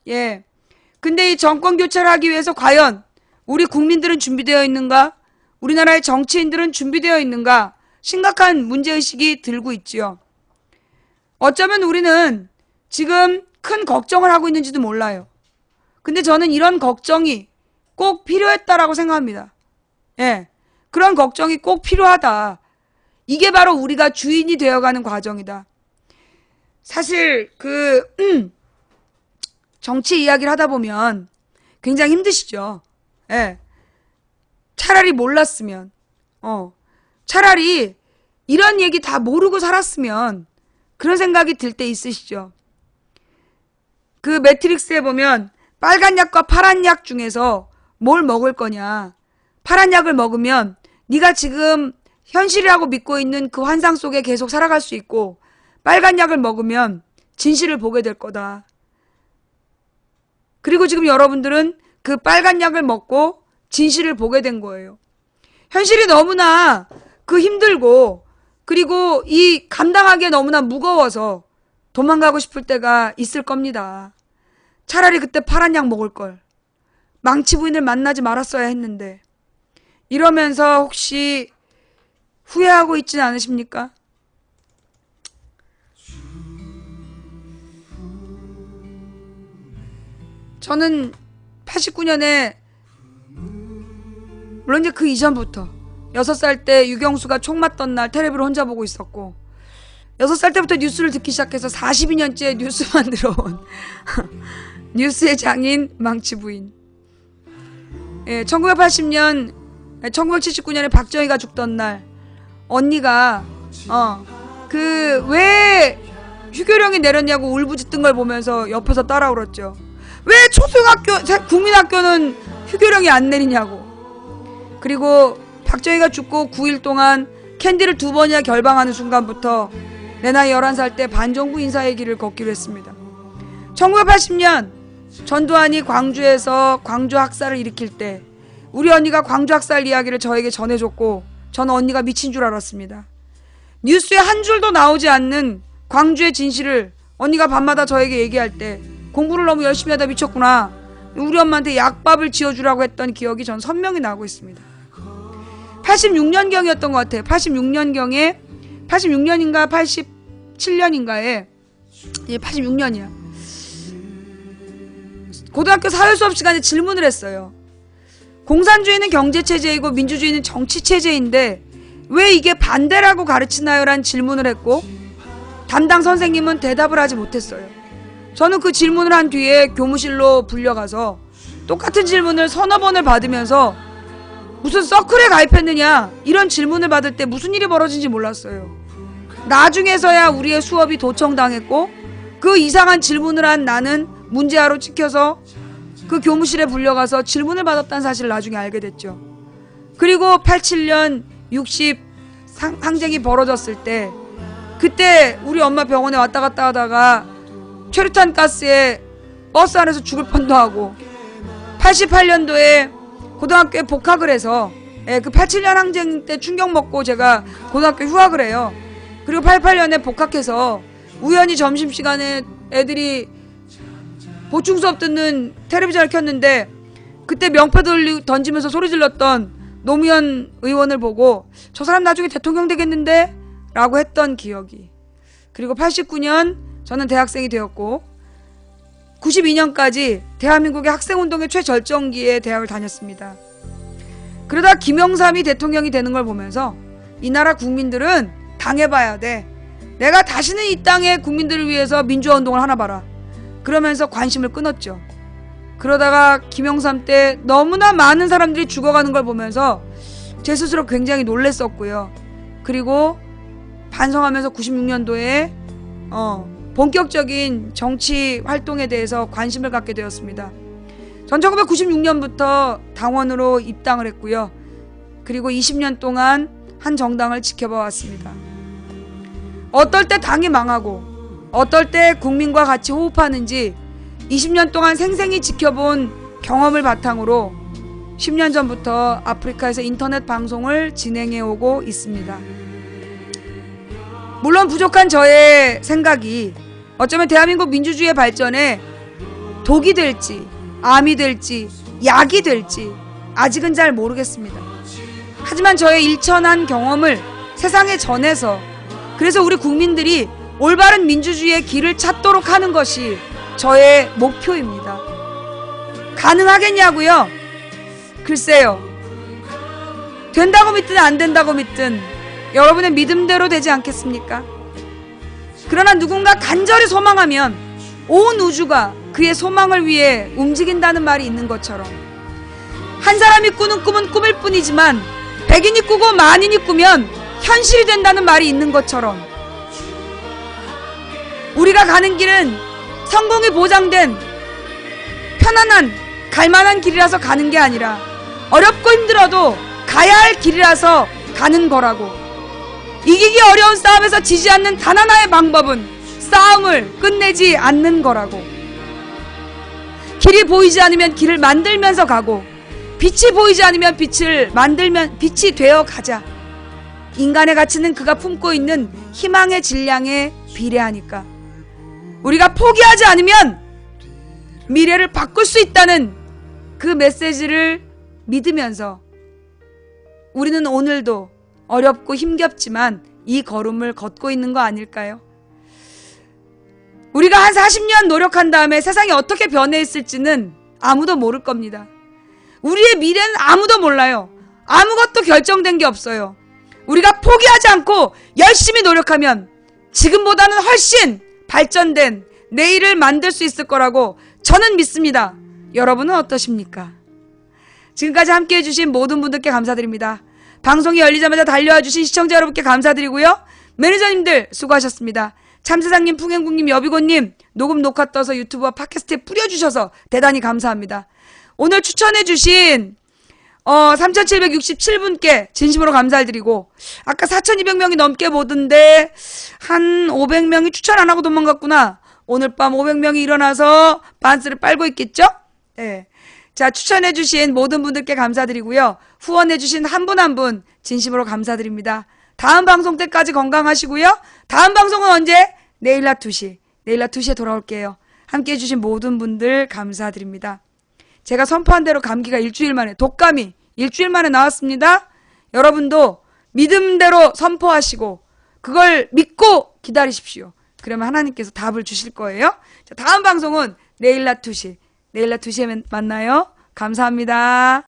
예. 근데 이 정권 교체를 하기 위해서 과연 우리 국민들은 준비되어 있는가? 우리나라의 정치인들은 준비되어 있는가? 심각한 문제의식이 들고 있지요. 어쩌면 우리는 지금 큰 걱정을 하고 있는지도 몰라요. 근데 저는 이런 걱정이 꼭 필요했다라고 생각합니다. 예. 그런 걱정이 꼭 필요하다. 이게 바로 우리가 주인이 되어가는 과정이다. 사실 정치 이야기를 하다 보면 굉장히 힘드시죠. 예. 차라리 몰랐으면, 차라리 이런 얘기 다 모르고 살았으면 그런 생각이 들 때 있으시죠. 그 매트릭스에 보면 빨간 약과 파란 약 중에서 뭘 먹을 거냐. 파란 약을 먹으면 네가 지금 현실이라고 믿고 있는 그 환상 속에 계속 살아갈 수 있고, 빨간 약을 먹으면 진실을 보게 될 거다. 그리고 지금 여러분들은 그 빨간 약을 먹고 진실을 보게 된 거예요. 현실이 너무나 힘들고, 그리고 이 감당하기에 너무나 무거워서 도망가고 싶을 때가 있을 겁니다. 차라리 그때 파란 약 먹을 걸. 망치 부인을 만나지 말았어야 했는데. 이러면서 혹시 후회하고 있진 않으십니까? 저는 89년에, 물론 이제 그 이전부터 6살 때 유경수가 총 맞던 날 텔레비를 혼자 보고 있었고, 6살 때부터 뉴스를 듣기 시작해서 42년째 뉴스만 들어온 뉴스의 장인 망치 부인. 예, 1979년에 박정희가 죽던 날 언니가 왜 휴교령이 내렸냐고 울부짖던 걸 보면서 옆에서 따라 울었죠. 왜 초등학교, 국민학교는 휴교령이 안 내리냐고. 그리고 박정희가 죽고 9일 동안 캔디를 2번이나 결방하는 순간부터 내 나이 11살 때 반정부 인사의 길을 걷기로 했습니다. 1980년 전두환이 광주에서 광주 학살을 일으킬 때 우리 언니가 광주 학살 이야기를 저에게 전해줬고, 저는 언니가 미친 줄 알았습니다. 뉴스에 한 줄도 나오지 않는 광주의 진실을 언니가 밤마다 저에게 얘기할 때 공부를 너무 열심히 하다 미쳤구나, 우리 엄마한테 약밥을 지어주라고 했던 기억이 전 선명히 나고 있습니다. 86년경이었던 것 같아요. 86년경에 86년인가 87년인가에 86년이야. 고등학교 사회수업 시간에 질문을 했어요. 공산주의는 경제체제이고 민주주의는 정치체제인데 왜 이게 반대라고 가르치나요? 라는 질문을 했고, 담당 선생님은 대답을 하지 못했어요. 저는 그 질문을 한 뒤에 교무실로 불려가서 똑같은 질문을 서너 번을 받으면서 무슨 서클에 가입했느냐, 이런 질문을 받을 때 무슨 일이 벌어진지 몰랐어요. 나중에서야 우리의 수업이 도청당했고, 그 이상한 질문을 한 나는 문제아로 찍혀서 그 교무실에 불려가서 질문을 받았다는 사실을 나중에 알게 됐죠. 그리고 87년 60 항쟁이 벌어졌을 때, 그때 우리 엄마 병원에 왔다 갔다 하다가 최루탄 가스에 버스 안에서 죽을 뻔도 하고, 88년도에 고등학교에 복학을 해서, 그 87년 항쟁 때 충격 먹고 제가 고등학교 휴학을 해요. 그리고 88년에 복학해서 우연히 점심시간에 애들이 보충 수업 듣는 텔레비전을 켰는데, 그때 명패 던지면서 소리 질렀던 노무현 의원을 보고 저 사람 나중에 대통령 되겠는데? 라고 했던 기억이. 그리고 89년 저는 대학생이 되었고, 92년까지 대한민국의 학생운동의 최절정기에 대학을 다녔습니다. 그러다 김영삼이 대통령이 되는 걸 보면서 이 나라 국민들은 당해봐야 돼. 내가 다시는 이 땅의 국민들을 위해서 민주화운동을 하나 봐라. 그러면서 관심을 끊었죠. 그러다가 김영삼 때 너무나 많은 사람들이 죽어가는 걸 보면서 제 스스로 굉장히 놀랬었고요. 그리고 반성하면서 96년도에 본격적인 정치 활동에 대해서 관심을 갖게 되었습니다. 전 1996년부터 당원으로 입당을 했고요. 그리고 20년 동안 한 정당을 지켜봐 왔습니다. 어떨 때 당이 망하고 어떨 때 국민과 같이 호흡하는지 20년 동안 생생히 지켜본 경험을 바탕으로 10년 전부터 아프리카에서 인터넷 방송을 진행해 오고 있습니다. 물론 부족한 저의 생각이 어쩌면 대한민국 민주주의의 발전에 독이 될지 암이 될지 약이 될지 아직은 잘 모르겠습니다. 하지만 저의 일천한 경험을 세상에 전해서 그래서 우리 국민들이 올바른 민주주의의 길을 찾도록 하는 것이 저의 목표입니다. 가능하겠냐고요? 글쎄요. 된다고 믿든 안 된다고 믿든 여러분의 믿음대로 되지 않겠습니까? 그러나 누군가 간절히 소망하면 온 우주가 그의 소망을 위해 움직인다는 말이 있는 것처럼 한 사람이 꾸는 꿈은 꿈일 뿐이지만 백인이 꾸고 만인이 꾸면 현실이 된다는 말이 있는 것처럼 우리가 가는 길은 성공이 보장된 편안한 갈만한 길이라서 가는 게 아니라 어렵고 힘들어도 가야 할 길이라서 가는 거라고. 이기기 어려운 싸움에서 지지 않는 단 하나의 방법은 싸움을 끝내지 않는 거라고. 길이 보이지 않으면 길을 만들면서 가고 빛이 보이지 않으면 빛을 만들면 빛이 되어 가자. 인간의 가치는 그가 품고 있는 희망의 질량에 비례하니까 우리가 포기하지 않으면 미래를 바꿀 수 있다는 그 메시지를 믿으면서 우리는 오늘도 어렵고 힘겹지만 이 걸음을 걷고 있는 거 아닐까요? 우리가 한 40년 노력한 다음에 세상이 어떻게 변해 있을지는 아무도 모를 겁니다. 우리의 미래는 아무도 몰라요. 아무것도 결정된 게 없어요. 우리가 포기하지 않고 열심히 노력하면 지금보다는 훨씬 발전된 내일을 만들 수 있을 거라고 저는 믿습니다. 여러분은 어떠십니까? 지금까지 함께해 주신 모든 분들께 감사드립니다. 방송이 열리자마자 달려와 주신 시청자 여러분께 감사드리고요. 매니저님들 수고하셨습니다. 참세상님, 풍행국님, 여비고님 녹음 녹화 떠서 유튜브와 팟캐스트에 뿌려주셔서 대단히 감사합니다. 오늘 추천해 주신 3767분께 진심으로 감사드리고 아까 4200명이 넘게 보던데 한 500명이 추천 안 하고 도망갔구나. 오늘 밤 500명이 일어나서 반스를 빨고 있겠죠? 네. 자, 추천해 주신 모든 분들께 감사드리고요. 후원해 주신 한 분 한 분 진심으로 감사드립니다. 다음 방송 때까지 건강하시고요. 다음 방송은 언제? 내일 낮 2시. 내일 낮 2시에 돌아올게요. 함께해 주신 모든 분들 감사드립니다. 제가 선포한 대로 감기가 일주일 만에, 독감이 일주일 만에 나왔습니다. 여러분도 믿음대로 선포하시고 그걸 믿고 기다리십시오. 그러면 하나님께서 답을 주실 거예요. 자, 다음 방송은 내일 낮 2시. 내일 낮 2시에 만나요. 감사합니다.